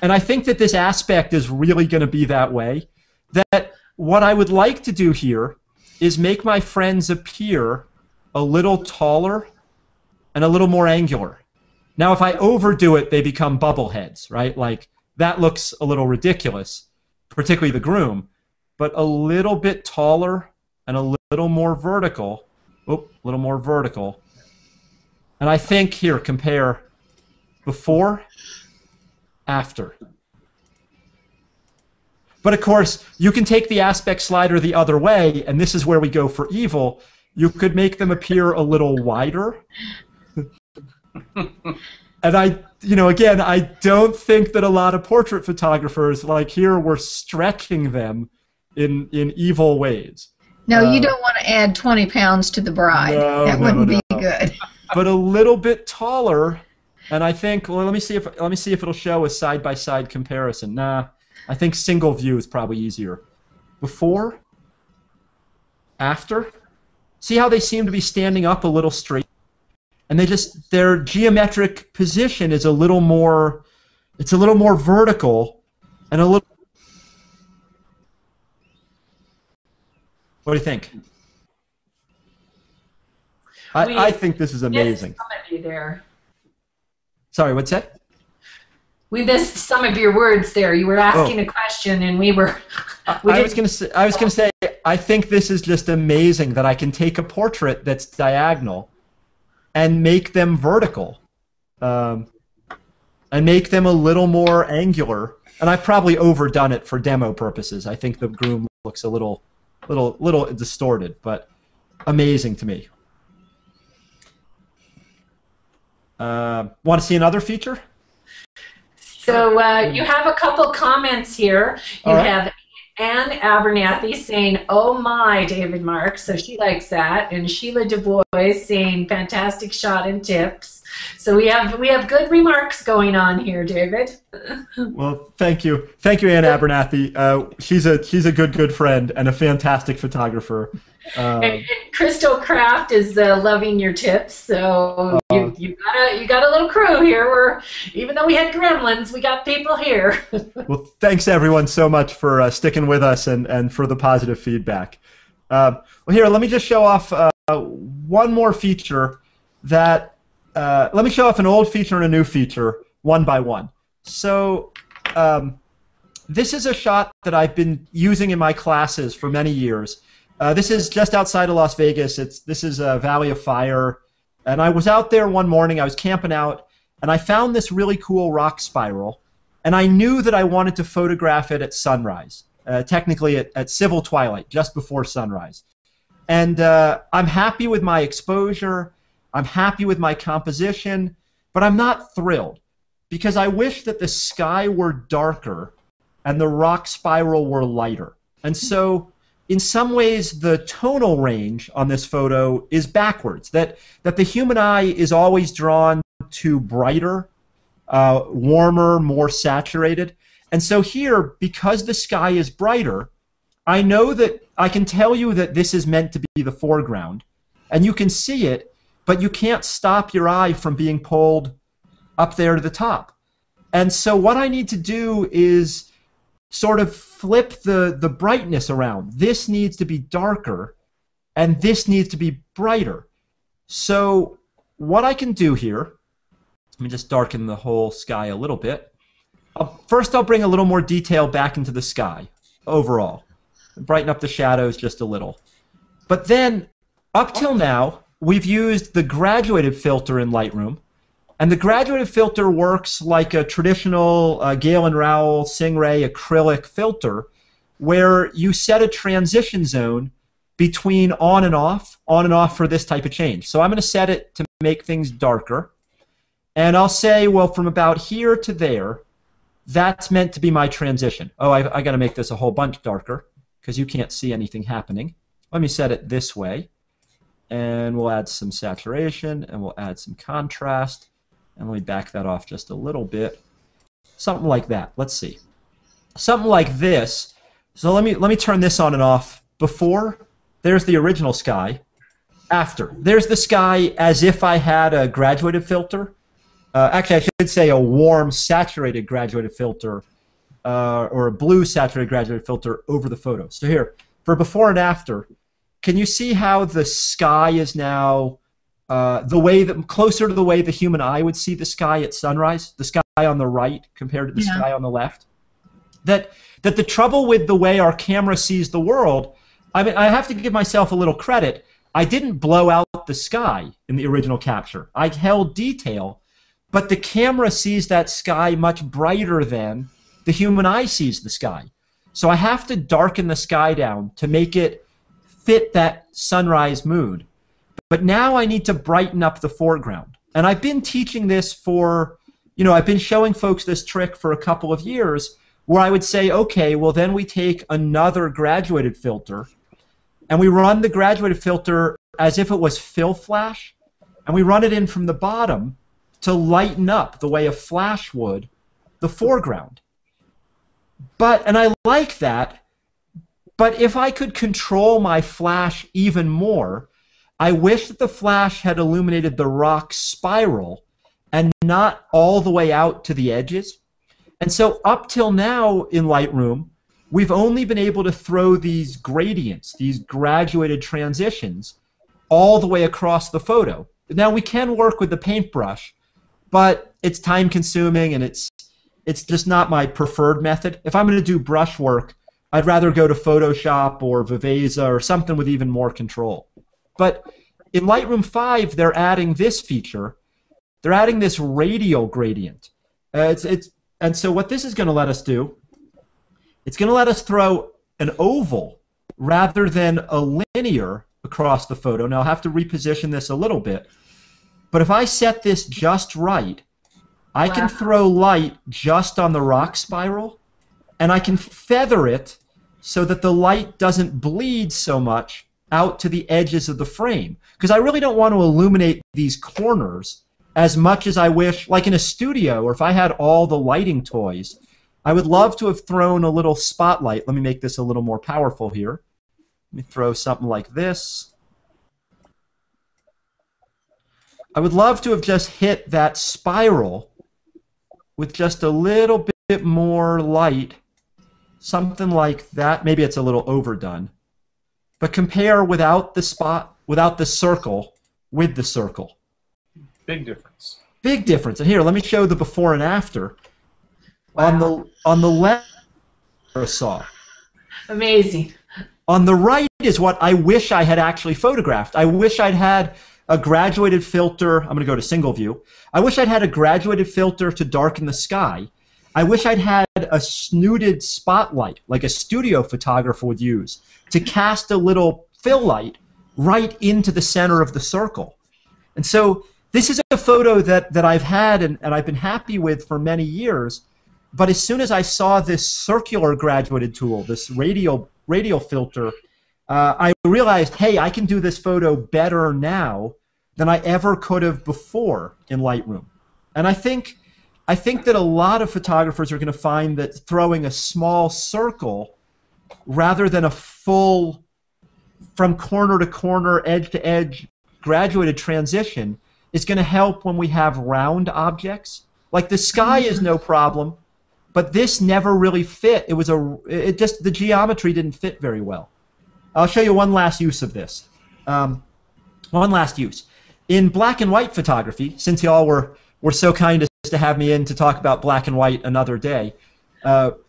Speaker 4: And I think that this Aspect is really going to be that way. That what I would like to do here is make my friends appear a little taller and a little more angular. Now, if I overdo it, they become bubble heads, right? Like, that looks a little ridiculous, particularly the groom. But a little bit taller and a little more vertical. Oop, a little more vertical. And I think, here, compare before, after. But of course, you can take the aspect slider the other way, and this is where we go for evil. You could make them appear a little wider. And again, I don't think that a lot of portrait photographers, like here, were stretching them in evil ways.
Speaker 2: No, you don't want to add 20 pounds to the bride. That wouldn't be good.
Speaker 4: But a little bit taller, and I think, well, let me see if it'll show a side-by-side comparison. Nah, I think single view is probably easier. Before, after. See how they seem to be standing up a little straight? And their geometric position is a little more, it's a little more vertical and a little. What do you think? I think this is amazing.
Speaker 1: Some of you there.
Speaker 4: Sorry, what's that?
Speaker 1: We missed some of your words there. You were asking a question, and we were.
Speaker 4: I was going to say, I think this is just amazing that I can take a portrait that's diagonal and make them vertical, and make them a little more angular. And I've probably overdone it for demo purposes. I think the groom looks a little distorted, but amazing to me. Want to see another feature?
Speaker 1: So you have a couple comments here. You have Ann Abernathy saying, "Oh my, David Marks," so she likes that, and Sheila Du Bois saying, "Fantastic shot and tips." So we have good remarks going on here, David.
Speaker 4: Well, thank you, Ann Abernathy. She's a good friend and a fantastic photographer.
Speaker 1: And Crystal Craft is loving your tips, so you got a little crew here. Even though we had gremlins, we got people here.
Speaker 4: Well, thanks everyone so much for sticking with us and for the positive feedback. Well, here, let me just show off one more feature that. Let me show off an old feature and a new feature one by one. So this is a shot that I've been using in my classes for many years. This is just outside of Las Vegas. This is a Valley of Fire. And I was out there one morning. I was camping out, and I found this really cool rock spiral. And I knew that I wanted to photograph it at sunrise, technically at civil twilight, just before sunrise. And I'm happy with my exposure. I'm happy with my composition, but I'm not thrilled because I wish that the sky were darker and the rock spiral were lighter. And so in some ways the tonal range on this photo is backwards, that the human eye is always drawn to brighter, warmer, more saturated. And so here, because the sky is brighter, I know that I can tell you that this is meant to be the foreground, and you can see it, but you can't stop your eye from being pulled up there to the top. And so what I need to do is sort of flip the brightness around. This needs to be darker, and this needs to be brighter. So what I can do here, let me just darken the whole sky a little bit. First, I'll bring a little more detail back into the sky overall. Brighten up the shadows just a little. But then, up till now, we've used the graduated filter in Lightroom, and the graduated filter works like a traditional Gale & Rowell Stingray acrylic filter where you set a transition zone between on and off for this type of change. So I'm going to set it to make things darker, and I'll say, well, from about here to there, that's meant to be my transition. Oh, I got to make this a whole bunch darker because you can't see anything happening. Let me set it this way. And we'll add some saturation, and we'll add some contrast, and let me back that off just a little bit. Something like that. Let's see. Something like this. So let me turn this on and off. Before, there's the original sky. After, there's the sky as if I had a graduated filter. Actually, I should say a warm, saturated graduated filter, or a blue saturated graduated filter over the photo. So here, for before and after, can you see how the sky is now closer to the way the human eye would see the sky at sunrise? The sky on the right compared to the sky on the left. That the trouble with the way our camera sees the world, I mean, I have to give myself a little credit. I didn't blow out the sky in the original capture. I held detail, but the camera sees that sky much brighter than the human eye sees the sky. So I have to darken the sky down to make it fit that sunrise mood. But now I need to brighten up the foreground. And I've been teaching this for, I've been showing folks this trick for a couple of years where I would say, okay, well then we take another graduated filter and we run the graduated filter as if it was fill flash, and we run it in from the bottom to lighten up the way a flash would the foreground. And I like that. But if I could control my flash even more, I wish that the flash had illuminated the rock spiral and not all the way out to the edges. And so up till now in Lightroom, we've only been able to throw these gradients, these graduated transitions, all the way across the photo. Now we can work with the paintbrush, but it's time consuming and it's just not my preferred method. If I'm going to do brush work, I'd rather go to Photoshop or Viveza or something with even more control. But in Lightroom 5, they're adding this feature. They're adding this radial gradient. And so what this is going to let us do, it's going to let us throw an oval rather than a linear across the photo. Now I'll have to reposition this a little bit. But if I set this just right, I can throw light just on the rock spiral, and I can feather it so that the light doesn't bleed so much out to the edges of the frame. Because I really don't want to illuminate these corners as much as I wish, like in a studio, or if I had all the lighting toys, I would love to have thrown a little spotlight. Let me make this a little more powerful here. Let me throw something like this. I would love to have just hit that spiral with just a little bit more light, something like that. Maybe it's a little overdone. But compare without the spot, without the circle, with the circle.
Speaker 5: Big difference.
Speaker 4: Big difference. And here, let me show the before and after.
Speaker 1: Wow.
Speaker 4: On the left, I saw.
Speaker 1: Amazing.
Speaker 4: On the right is what I wish I had actually photographed. I wish I'd had a graduated filter. I'm going to go to single view. I wish I'd had a graduated filter to darken the sky. I wish I'd had a snooted spotlight, like a studio photographer would use, to cast a little fill light right into the center of the circle. And so this is a photo that I've had and I've been happy with for many years. But as soon as I saw this circular graduated tool, this radial filter, I realized, hey, I can do this photo better now than I ever could have before in Lightroom. And I think that a lot of photographers are going to find that throwing a small circle rather than a full, from corner to corner, edge to edge, graduated transition is going to help when we have round objects. Like the sky is no problem, but this never really fit. It just the geometry didn't fit very well. I'll show you one last use of this. One last use. In black and white photography, since y'all were so kind as to have me in to talk about black and white another day,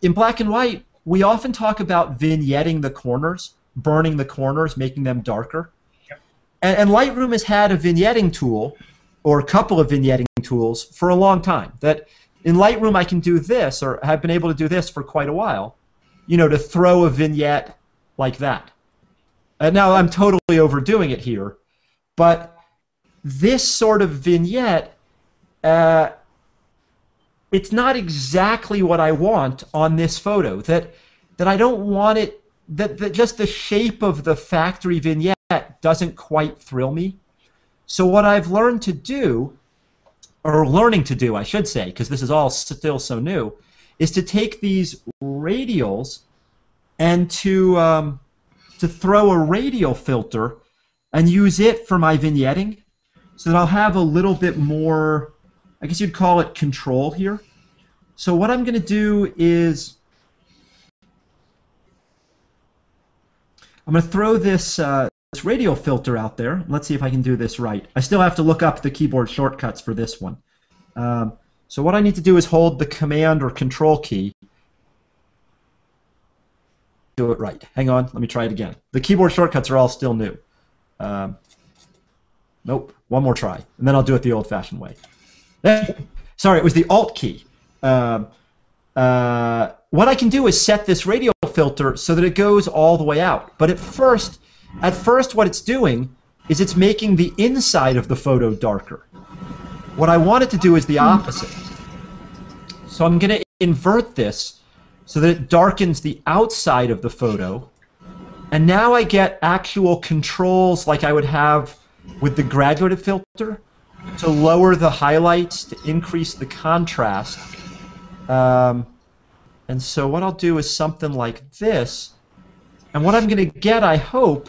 Speaker 4: in black and white, we often talk about vignetting the corners, burning the corners, making them darker. Yep. And Lightroom has had a vignetting tool, or a couple of vignetting tools, for a long time. That in Lightroom I can do this, or have been able to do this for quite a while, you know, to throw a vignette like that. And now I'm totally overdoing it here, but this sort of vignette, it's not exactly what I want on this photo. That I don't want it, that just the shape of the factory vignette doesn't quite thrill me. So what I've learned to do, or learning to do, I should say, because this is all still so new, is to take these radials and to throw a radial filter and use it for my vignetting, so that I'll have a little bit more, I guess you'd call it control here. So what I'm going to do is I'm going to throw this radial filter out there. Let's see if I can do this right. I still have to look up the keyboard shortcuts for this one. So what I need to do is hold the Command or Control key. Do it right. Hang on, let me try it again. The keyboard shortcuts are all still new. Nope, one more try, and then I'll do it the old-fashioned way. Sorry, it was the Alt key. What I can do is set this radial filter so that it goes all the way out. But at first what it's doing is it's making the inside of the photo darker. What I want it to do is the opposite. So I'm going to invert this so that it darkens the outside of the photo. And now I get actual controls like I would have with the graduated filter to lower the highlights, to increase the contrast. And so what I'll do is something like this. And what I'm going to get, I hope,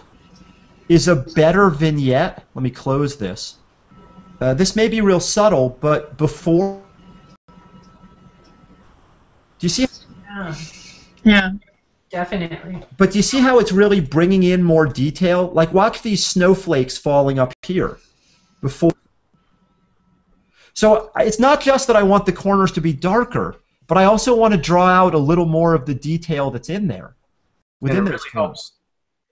Speaker 4: is a better vignette. Let me close this. This may be real subtle, but before... Do you see?
Speaker 2: Yeah.
Speaker 1: Definitely.
Speaker 4: But do you see how it's really bringing in more detail? Like, watch these snowflakes falling up here. Before. So it's not just that I want the corners to be darker, but I also want to draw out a little more of the detail that's in there. Within those tones.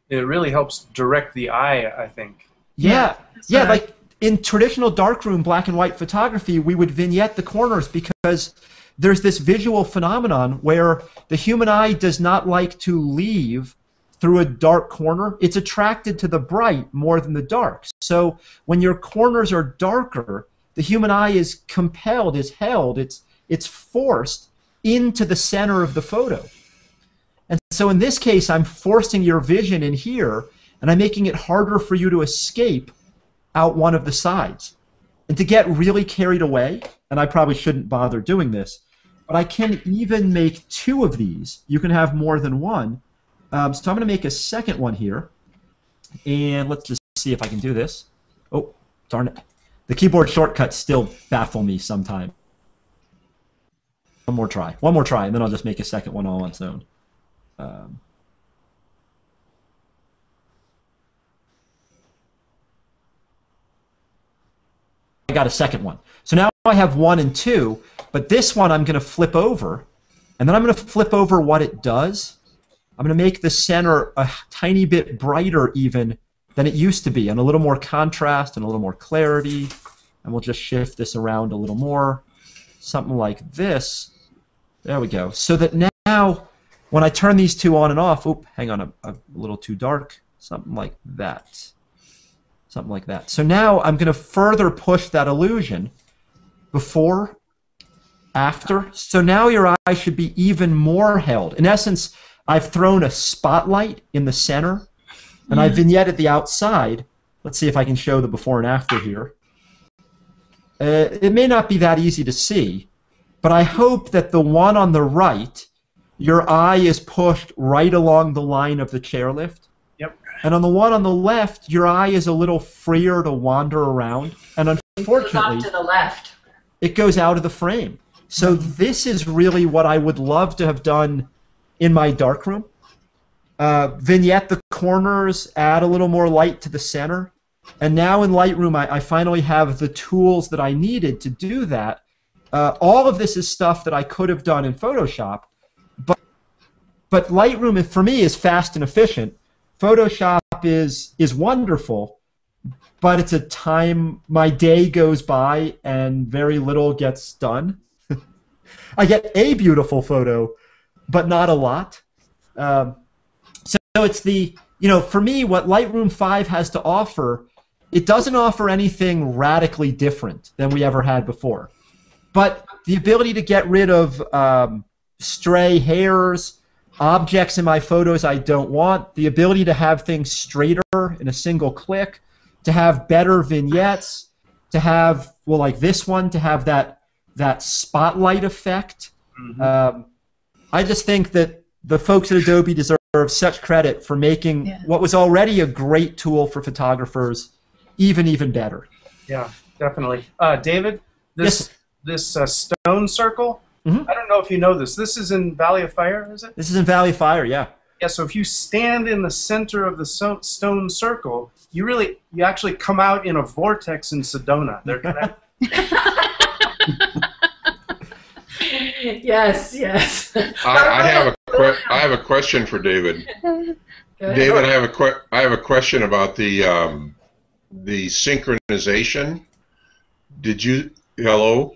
Speaker 5: It really helps direct the eye, I think.
Speaker 4: Yeah. Yeah, like in traditional darkroom black and white photography, we would vignette the corners because there's this visual phenomenon where the human eye does not like to leave through a dark corner. It's attracted to the bright more than the dark. So when your corners are darker, the human eye is compelled, is held, it's forced into the center of the photo. And so in this case, I'm forcing your vision in here, and I'm making it harder for you to escape out one of the sides. And to get really carried away, and I probably shouldn't bother doing this, but I can even make 2 of these. You can have more than one. So I'm going to make a second one here. And let's just see if I can do this. Oh, darn it. The keyboard shortcuts still baffle me sometimes. One more try, and then I'll just make a second one all on its own. I got a second one. So now I have 1 and 2, but this one I'm going to flip over, and then I'm going to flip over what it does. I'm going to make the center a tiny bit brighter even than it used to be, and a little more contrast and a little more clarity. And we'll just shift this around a little more, something like this. There we go. So that now, when I turn these 2 on and off, oop, hang on, a little too dark, something like that. Something like that. So now I'm going to further push that illusion. Before, after. So now your eye should be even more held. In essence, I've thrown a spotlight in the center, and I vignetted the outside. Let's see if I can show the before and after here. It may not be that easy to see, but I hope that the one on the right, your eye is pushed right along the line of the chairlift.
Speaker 5: Yep.
Speaker 4: And on the one on the left, your eye is a little freer to wander around. And unfortunately,
Speaker 1: it goes off to the left.
Speaker 4: It goes out of the frame. So this is really what I would love to have done in my darkroom. Vignette the corners, add a little more light to the center. And now in Lightroom, I finally have the tools that I needed to do that. All of this is stuff that I could have done in Photoshop. But Lightroom, for me, is fast and efficient. Photoshop is wonderful, but it's a time my day goes by and very little gets done. I get a beautiful photo, but not a lot. So it's the, for me, what Lightroom 5 has to offer, it doesn't offer anything radically different than we ever had before. But the ability to get rid of stray hairs, objects in my photos I don't want, the ability to have things straighter in a single click, to have better vignettes, to have, well, like this one, to have that spotlight effect. Mm-hmm. I just think that the folks at Adobe deserve such credit for making what was already a great tool for photographers even better.
Speaker 5: Yeah, definitely. David, this stone circle, I don't know if you know this. This is in Valley of Fire, is it?
Speaker 4: This is in Valley of Fire, yeah.
Speaker 5: Yeah, so if you stand in the center of the stone circle, you actually come out in a vortex in Sedona. They're connected.
Speaker 1: Yes.
Speaker 3: I have a question for David. David, I have a question about the synchronization. Did you hello?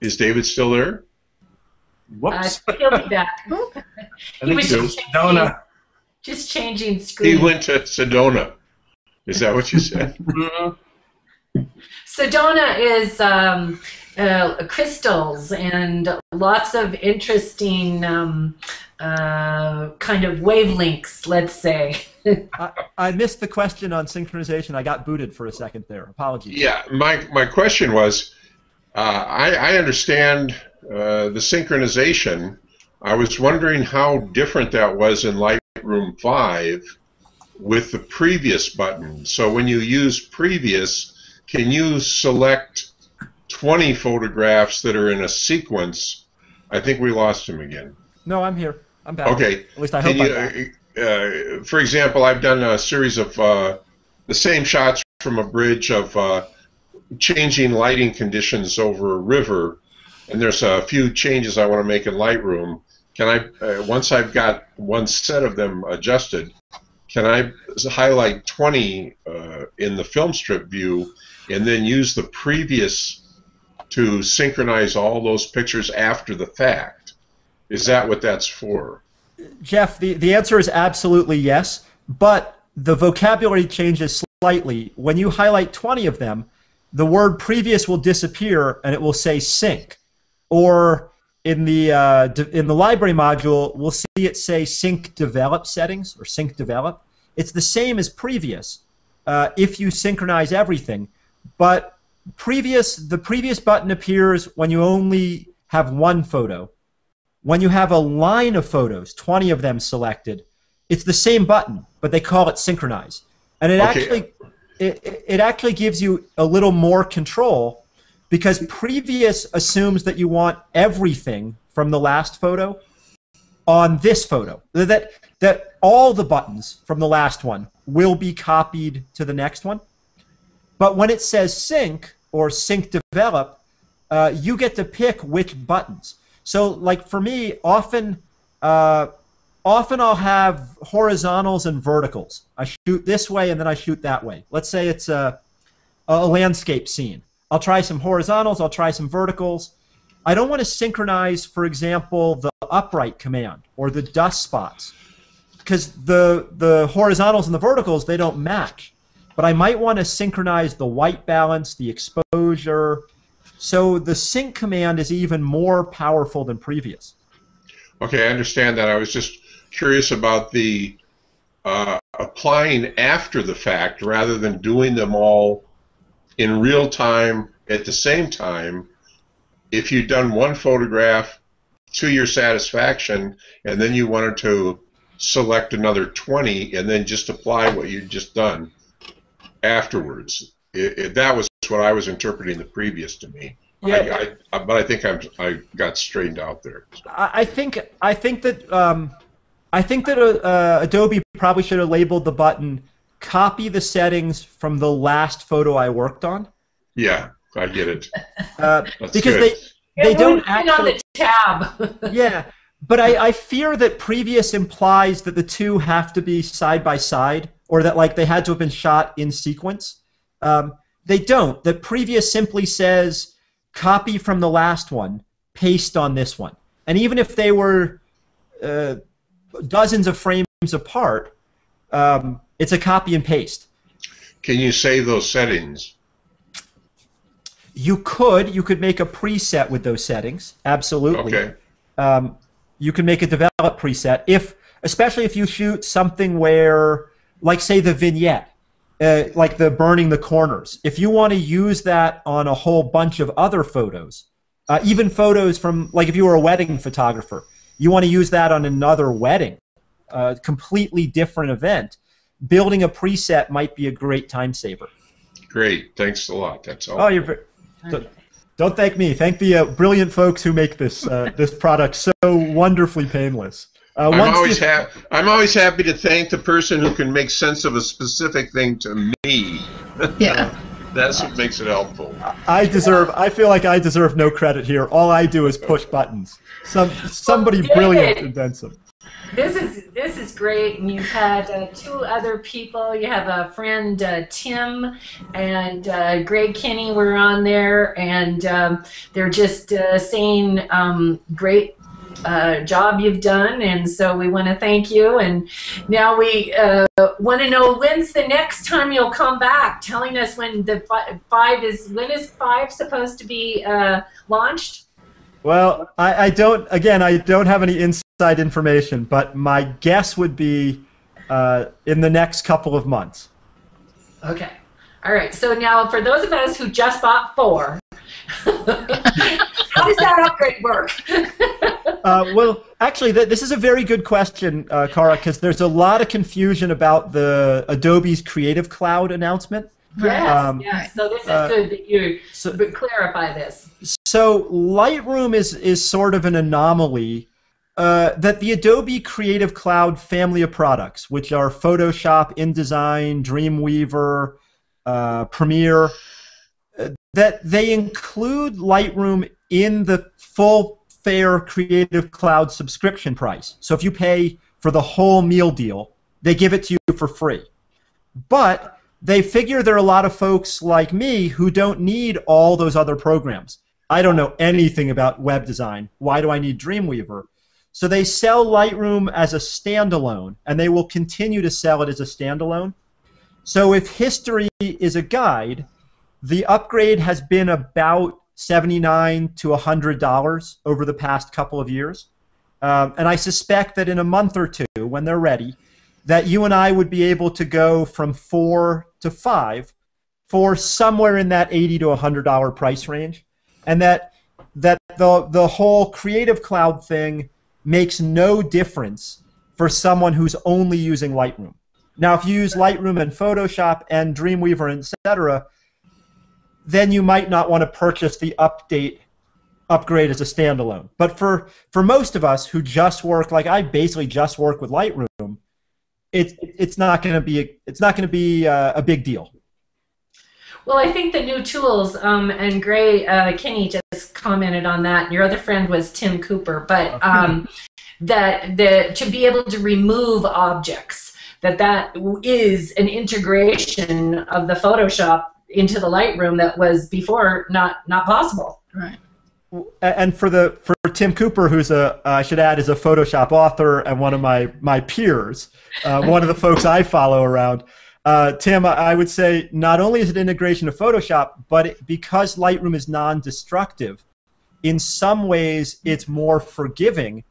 Speaker 3: Is David still there?
Speaker 5: Whoops.
Speaker 1: He'll be back. He was just changing screen.
Speaker 3: He went to Sedona. Is that what you said?
Speaker 1: Sedona is crystals and lots of interesting kind of wavelengths, let's say.
Speaker 4: I missed the question on synchronization. I got booted for a second there. Apologies.
Speaker 3: Yeah, my question was, I understand the synchronization. I was wondering how different that was in Lightroom 5 with the previous button. So when you use previous, can you select 20 photographs that are in a sequence? I think we lost him again.
Speaker 4: No, I'm here. I'm back.
Speaker 3: Okay.
Speaker 4: At least I hope I'm back.
Speaker 3: For example, I've done a series of the same shots from a bridge of changing lighting conditions over a river, and there's a few changes I want to make in Lightroom. Can I, once I've got one set of them adjusted, can I highlight 20 in the film strip view and then use the previous to synchronize all those pictures after the fact? Is that what that's for?
Speaker 4: Jeff, the answer is absolutely yes, but the vocabulary changes slightly. When you highlight 20 of them, the word previous will disappear and it will say sync. Or in the library module, we'll see it say sync develop settings or sync develop. It's the same as previous if you synchronize everything, but the previous button appears when you only have one photo. When you have a line of photos, 20 of them selected, it's the same button, but they call it synchronize. And it actually gives you a little more control, because previous assumes that you want everything from the last photo on this photo. That all the buttons from the last one will be copied to the next one. But when it says sync or sync develop, you get to pick which buttons. So, like for me, often I'll have horizontals and verticals. I shoot this way and then I shoot that way. Let's say it's a landscape scene. I'll try some horizontals, I'll try some verticals. I don't want to synchronize, for example, the upright command or the dust spots, because the horizontals and the verticals, they don't match. But I might want to synchronize the white balance, the exposure. So the sync command is even more powerful than previous.
Speaker 3: Okay, I understand that. I was just curious about the applying after the fact rather than doing them all in real time at the same time. If you'd done one photograph to your satisfaction and then you wanted to select another 20 and then just apply what you'd just done afterwards. That was what I was interpreting the previous to me. Yeah. But I think I got straightened out there.
Speaker 4: I think that Adobe probably should have labeled the button "Copy the settings from the last photo I worked on."
Speaker 3: Yeah, I get it.
Speaker 4: Because
Speaker 3: good.
Speaker 4: they don't actually
Speaker 1: on the tab.
Speaker 4: Yeah, but I fear that previous implies that the two have to be side by side, or that like they had to have been shot in sequence. They don't. The previous simply says copy from the last one, paste on this one. And even if they were dozens of frames apart, it's a copy and paste.
Speaker 3: Can you save those settings?
Speaker 4: You could make a preset with those settings. Absolutely.
Speaker 3: Okay.
Speaker 4: You can make a develop preset, especially if you shoot something where, like say the vignette, like the burning the corners. If you want to use that on a whole bunch of other photos, even photos from, like if you were a wedding photographer, you want to use that on another wedding, a completely different event, building a preset might be a great time saver.
Speaker 3: Great. Thanks a lot. That's all.
Speaker 4: Oh, don't thank me. Thank the brilliant folks who make this this product so wonderfully painless.
Speaker 3: I'm always happy to thank the person who can make sense of a specific thing to me.
Speaker 2: Yeah.
Speaker 3: That's what makes it helpful.
Speaker 4: I feel like I deserve no credit here. All I do is push buttons. Somebody brilliant invents them.
Speaker 1: This is great, and you've had two other people. You have a friend, Tim, and Greg Kinney were on there, and they're just saying great job you've done, and so we want to thank you. And now we want to know when's the next time you'll come back, telling us when the when is 5 supposed to be launched?
Speaker 4: Well, I don't have any inside information, but my guess would be in the next couple of months.
Speaker 1: Okay. All right. So now, for those of us who just bought 4, how does that upgrade work?
Speaker 4: Well, actually, this is a very good question, Cara, because there's a lot of confusion about the Adobe's Creative Cloud announcement.
Speaker 1: Yes, yes. So this is good that you clarify this.
Speaker 4: So Lightroom is sort of an anomaly that the Adobe Creative Cloud family of products, which are Photoshop, InDesign, Dreamweaver, Premiere, that they include Lightroom in the full fair Creative Cloud subscription price. So if you pay for the whole meal deal, they give it to you for free. But they figure there are a lot of folks like me who don't need all those other programs. I don't know anything about web design. Why do I need Dreamweaver? So they sell Lightroom as a standalone, and they will continue to sell it as a standalone. So if history is a guide, the upgrade has been about $79 to $100 over the past couple of years. And I suspect that in a month or two, when they're ready, that you and I would be able to go from 4 to 5 for somewhere in that $80 to $100 price range, and that the whole Creative Cloud thing makes no difference for someone who's only using Lightroom. Now, if you use Lightroom and Photoshop and Dreamweaver, etc., then you might not want to purchase the upgrade as a standalone. But for most of us who just work, like I basically just work with Lightroom, it's not going to be a big deal.
Speaker 1: Well, I think the new tools, and Gray Kinney just commented on that, and your other friend was Tim Cooper, but that to be able to remove objects, that is an integration of the Photoshop into the Lightroom that was before not possible.
Speaker 2: Right.
Speaker 4: And for Tim Cooper, who's I should add, is a Photoshop author and one of my peers, one of the folks I follow around. Tim, I would say not only is it integration of Photoshop, but because Lightroom is non-destructive, in some ways it's more forgiving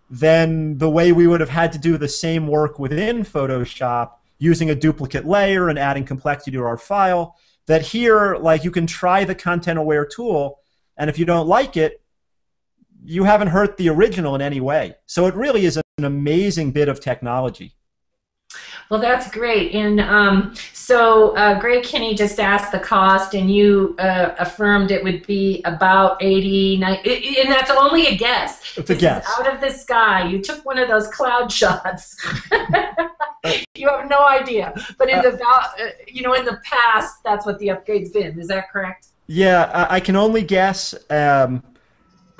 Speaker 4: than the way we would have had to do the same work within Photoshop using a duplicate layer and adding complexity to our file. That here, like, you can try the content-aware tool, and if you don't like it, you haven't hurt the original in any way. So it really is an amazing bit of technology.
Speaker 1: Well, that's great. And so Gray Kinney just asked the cost, and you affirmed it would be about $80, $90, and that's only a guess.
Speaker 4: It's a guess.
Speaker 1: Out of the sky. You took one of those cloud shots. You have no idea. But in in the past, that's what the upgrade's been. Is that correct?
Speaker 4: Yeah, I can only guess.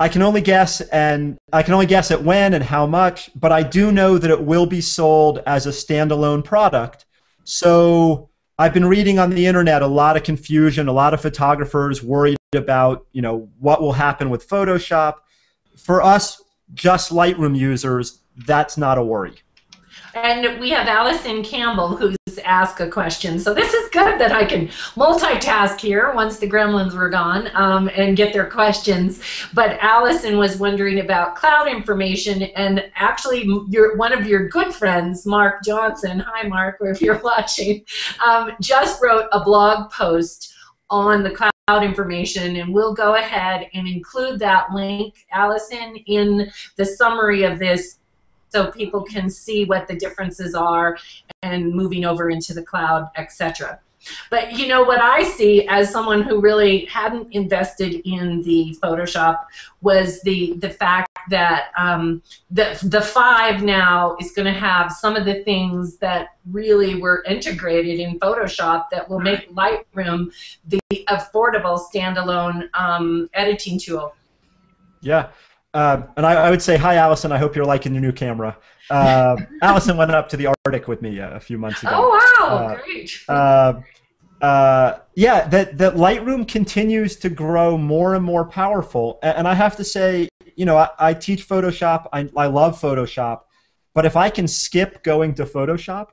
Speaker 4: I can only guess at when and how much, but I do know that it will be sold as a standalone product. So I've been reading on the internet a lot of confusion, a lot of photographers worried about, what will happen with Photoshop. For us, just Lightroom users, that's not a worry.
Speaker 1: And we have Allison Campbell who's asked a question. So this is good that I can multitask here once the gremlins were gone and get their questions. But Allison was wondering about cloud information, and actually one of your good friends, Mark Johnson, hi Mark, if you're watching, just wrote a blog post on the cloud information, and we'll go ahead and include that link, Allison, in the summary of this, so people can see what the differences are and moving over into the cloud, etc. But what I see as someone who really hadn't invested in the Photoshop was the fact that the 5 now is going to have some of the things that really were integrated in Photoshop that will make Lightroom the affordable standalone editing tool.
Speaker 4: Yeah. And I would say, hi, Allison. I hope you're liking your new camera. Allison went up to the Arctic with me a few months ago.
Speaker 1: Oh, wow. Great.
Speaker 4: Yeah, that Lightroom continues to grow more and more powerful. And I have to say, I teach Photoshop. I love Photoshop. But if I can skip going to Photoshop,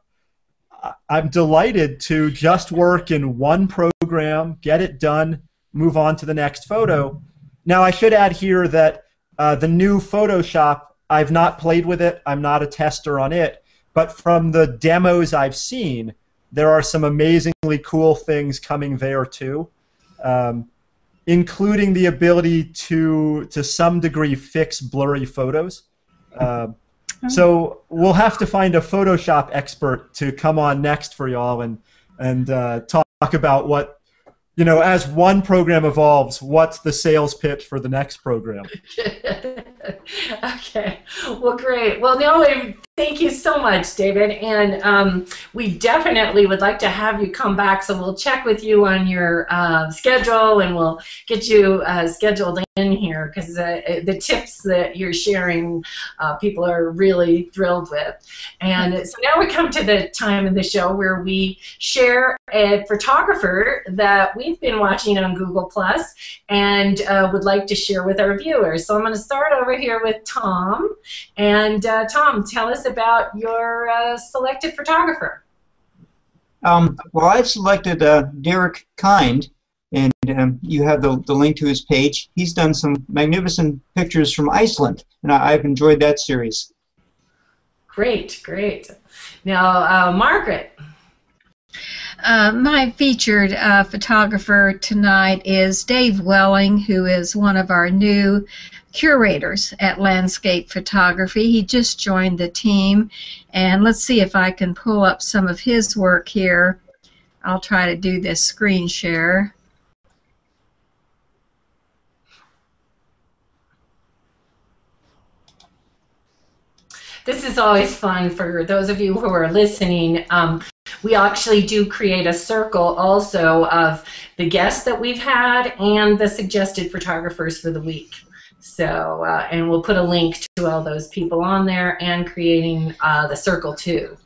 Speaker 4: I'm delighted to just work in one program, get it done, move on to the next photo. Now, I should add here that the new Photoshop, I've not played with it. I'm not a tester on it. But from the demos I've seen, there are some amazingly cool things coming there too, including the ability to some degree, fix blurry photos. So we'll have to find a Photoshop expert to come on next for y'all and talk about what, as one program evolves, what's the sales pitch for the next program?
Speaker 1: Okay. Well, great. Well, no, thank you so much, David. And we definitely would like to have you come back, so we'll check with you on your schedule, and we'll get you scheduled in here, because the tips that you're sharing, people are really thrilled with. And so now we come to the time of the show where we share a photographer that we've been watching on Google+, and would like to share with our viewers. So I'm going to start over here with Tom. And Tom, tell us about your selected photographer.
Speaker 6: Well, I've selected Derek Kind, and and you have the link to his page. He's done some magnificent pictures from Iceland, and I've enjoyed that series.
Speaker 1: Great, great. Now, Margaret.
Speaker 2: My featured photographer tonight is Dave Welling, who is one of our new curators at Landscape Photography. He just joined the team, and let's see if I can pull up some of his work here. I'll try to do this screen share.
Speaker 1: This is always fun for those of you who are listening. We actually do create a circle also of the guests that we've had and the suggested photographers for the week. So, and we'll put a link to all those people on there and creating the circle too.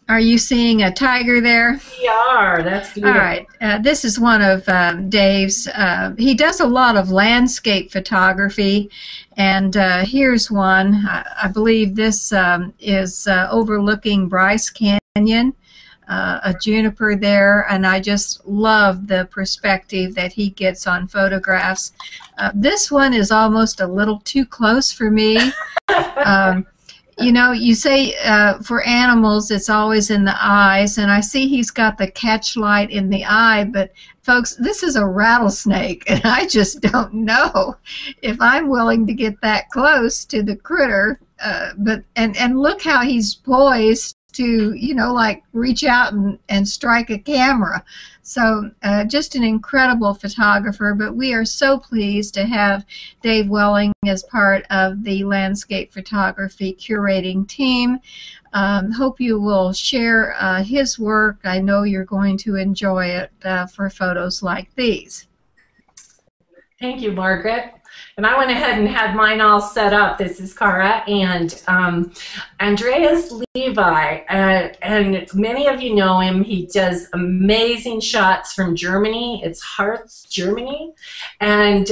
Speaker 2: Are you seeing a tiger there?
Speaker 1: We are. That's beautiful.
Speaker 2: All right. This is one of Dave's. He does a lot of landscape photography, and here's one. I believe this is overlooking Bryce Canyon, a juniper there, and I just love the perspective that he gets on photographs. This one is almost a little too close for me. You know, you say for animals it's always in the eyes, and I see he's got the catch light in the eye, but folks, this is a rattlesnake, and I just don't know if I'm willing to get that close to the critter. And look how he's poised to, you know, like reach out and strike a camera. So just an incredible photographer, but we are so pleased to have Dave Welling as part of the landscape photography curating team. Hope you will share his work. I know you're going to enjoy it for photos like these.
Speaker 1: Thank you, Margaret. And I went ahead and had mine all set up. This is Cara and Andreas Levi, and many of you know him. He does amazing shots from Germany. It's Harz, Germany, and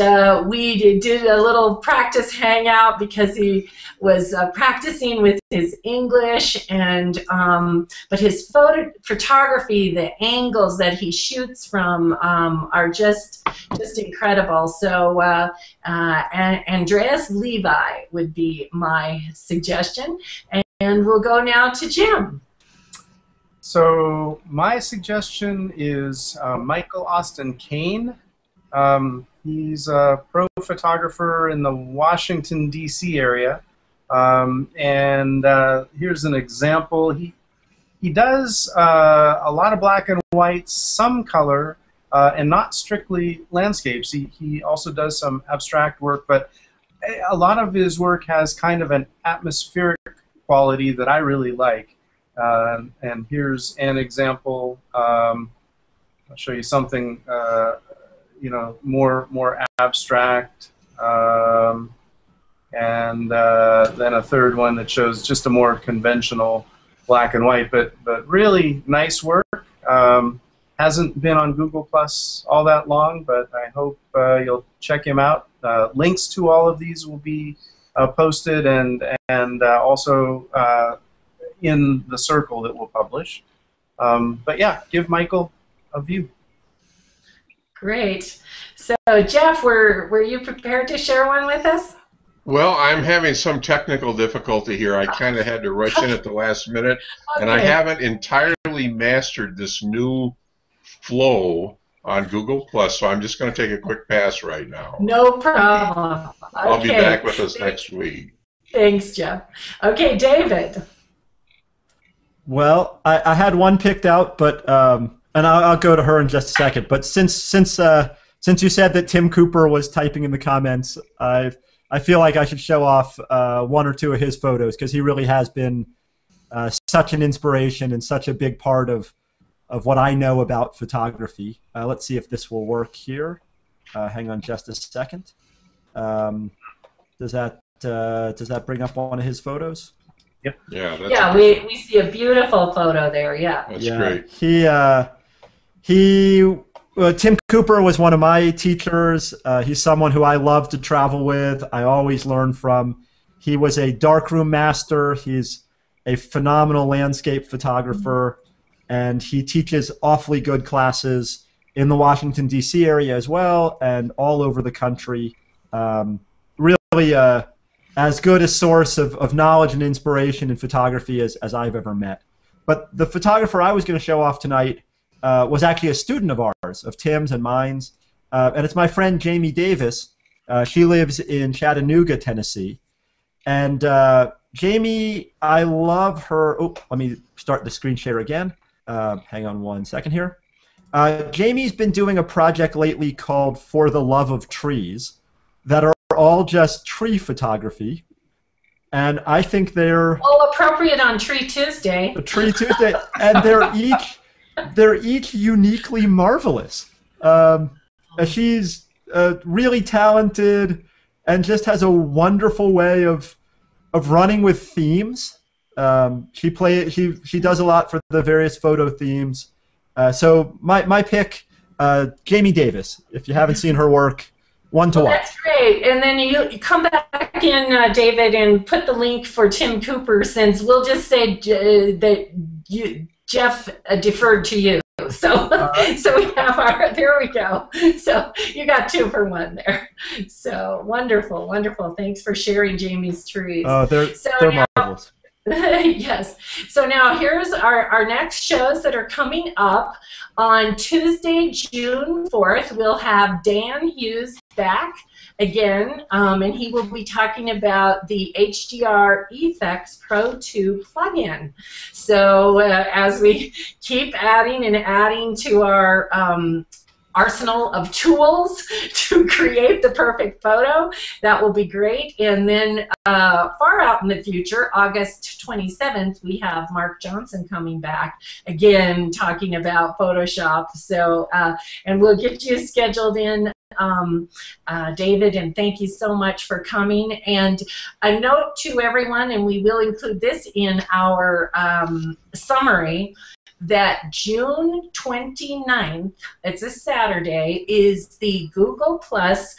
Speaker 1: we did a little practice hangout because he was practicing with his English, and but his photography, the angles that he shoots from are just incredible. So Andreas Levi would be my suggestion, and we'll go now to Jim.
Speaker 5: So my suggestion is Michael Austin Kane. He's a pro photographer in the Washington, D.C. area. And here's an example. He does a lot of black and white, some color, and not strictly landscapes. He also does some abstract work, but a lot of his work has kind of an atmospheric quality that I really like. And here's an example. I'll show you something, you know, more abstract. And then a third one that shows just a more conventional black and white, but really nice work. Hasn't been on Google Plus all that long, but I hope you'll check him out. Links to all of these will be posted and also in the circle that we'll publish. But yeah, give Michael a view.
Speaker 1: Great. So Jeff, were you prepared to share one with us?
Speaker 3: Well, I'm having some technical difficulty here. I kind of had to rush in at the last minute,
Speaker 1: Okay.
Speaker 3: and I haven't entirely mastered this new flow on Google Plus, so I'm just going to take a quick pass right now.
Speaker 1: No problem.
Speaker 3: I'll be
Speaker 1: Okay.
Speaker 3: back with us next week.
Speaker 1: Thanks, Jeff. Okay, David.
Speaker 4: Well, I had one picked out, but and I'll go to her in just a second. But since you said that Tim Cooper was typing in the comments, I feel like I should show off one or two of his photos because he really has been such an inspiration and such a big part of what I know about photography. Let's see if this will work here. Hang on just a second. Does that bring up one of his photos?
Speaker 5: Yep.
Speaker 3: Yeah. That's
Speaker 1: Yeah, we see a beautiful photo there. Yeah.
Speaker 3: That's great.
Speaker 4: Tim Cooper was one of my teachers. He's someone who I love to travel with. I always learn from. He was a darkroom master. He's a phenomenal landscape photographer, and he teaches awfully good classes in the Washington, D.C. area as well, and all over the country. Really as good a source of knowledge and inspiration in photography as I've ever met. But the photographer I was going to show off tonight was actually a student of ours, of Tim's and mine's, and it's my friend Jamie Davis. She lives in Chattanooga, Tennessee. And Jamie, I love her. Oh, let me start the screen share again. Hang on one second here. Jamie's been doing a project lately called For the Love of Trees that are all just tree photography. And I think they're
Speaker 1: all appropriate on Tree Tuesday.
Speaker 4: Tree Tuesday, and they're each uniquely marvelous. She's really talented and just has a wonderful way of running with themes. She does a lot for the various photo themes. So my pick, Jamie Davis. If you haven't seen her work, one to watch.
Speaker 1: That's great. And then you come back in, David, and put the link for Tim Cooper, since we'll just say that Jeff deferred to you. So, so we have our, there we go. So you got 2 for 1 there. So wonderful, wonderful. Thanks for sharing Jamie's trees.
Speaker 4: Oh, they're marvelous.
Speaker 1: Yes. So now here's our next shows that are coming up. On Tuesday, June 4th, we'll have Dan Hughes back again, and he will be talking about the HDR Effects Pro 2 plugin. So as we keep adding and adding to our arsenal of tools to create the perfect photo, that will be great. And then far out in the future, August 27th, we have Mark Johnson coming back again talking about Photoshop. So and we'll get you scheduled in, David, and thank you so much for coming. And a note to everyone, and we will include this in our summary, that June 29th, it's a Saturday, is the Google Plus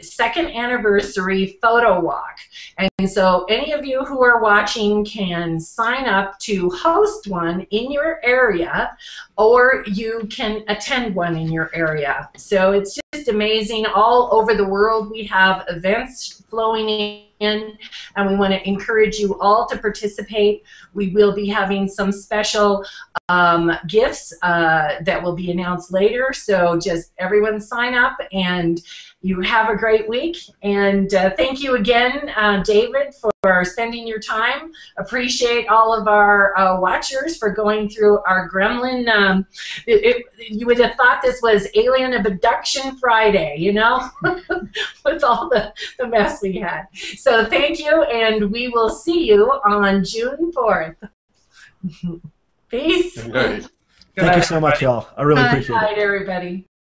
Speaker 1: second anniversary photo walk. And so any of you who are watching can sign up to host one in your area, or you can attend one in your area. So it's just amazing. All over the world we have events flowing in, and we want to encourage you all to participate. We will be having some special gifts that will be announced later, so just everyone sign up, and you have a great week. And thank you again, David, for spending your time. Appreciate all of our watchers for going through our Gremlin. You would have thought this was Alien Abduction Friday, you know, with all the mess we had. So thank you, and we will see you on June 4th. Peace.
Speaker 3: Good night.
Speaker 4: Thank you so much, y'all. I really appreciate it.
Speaker 1: Good night, everybody.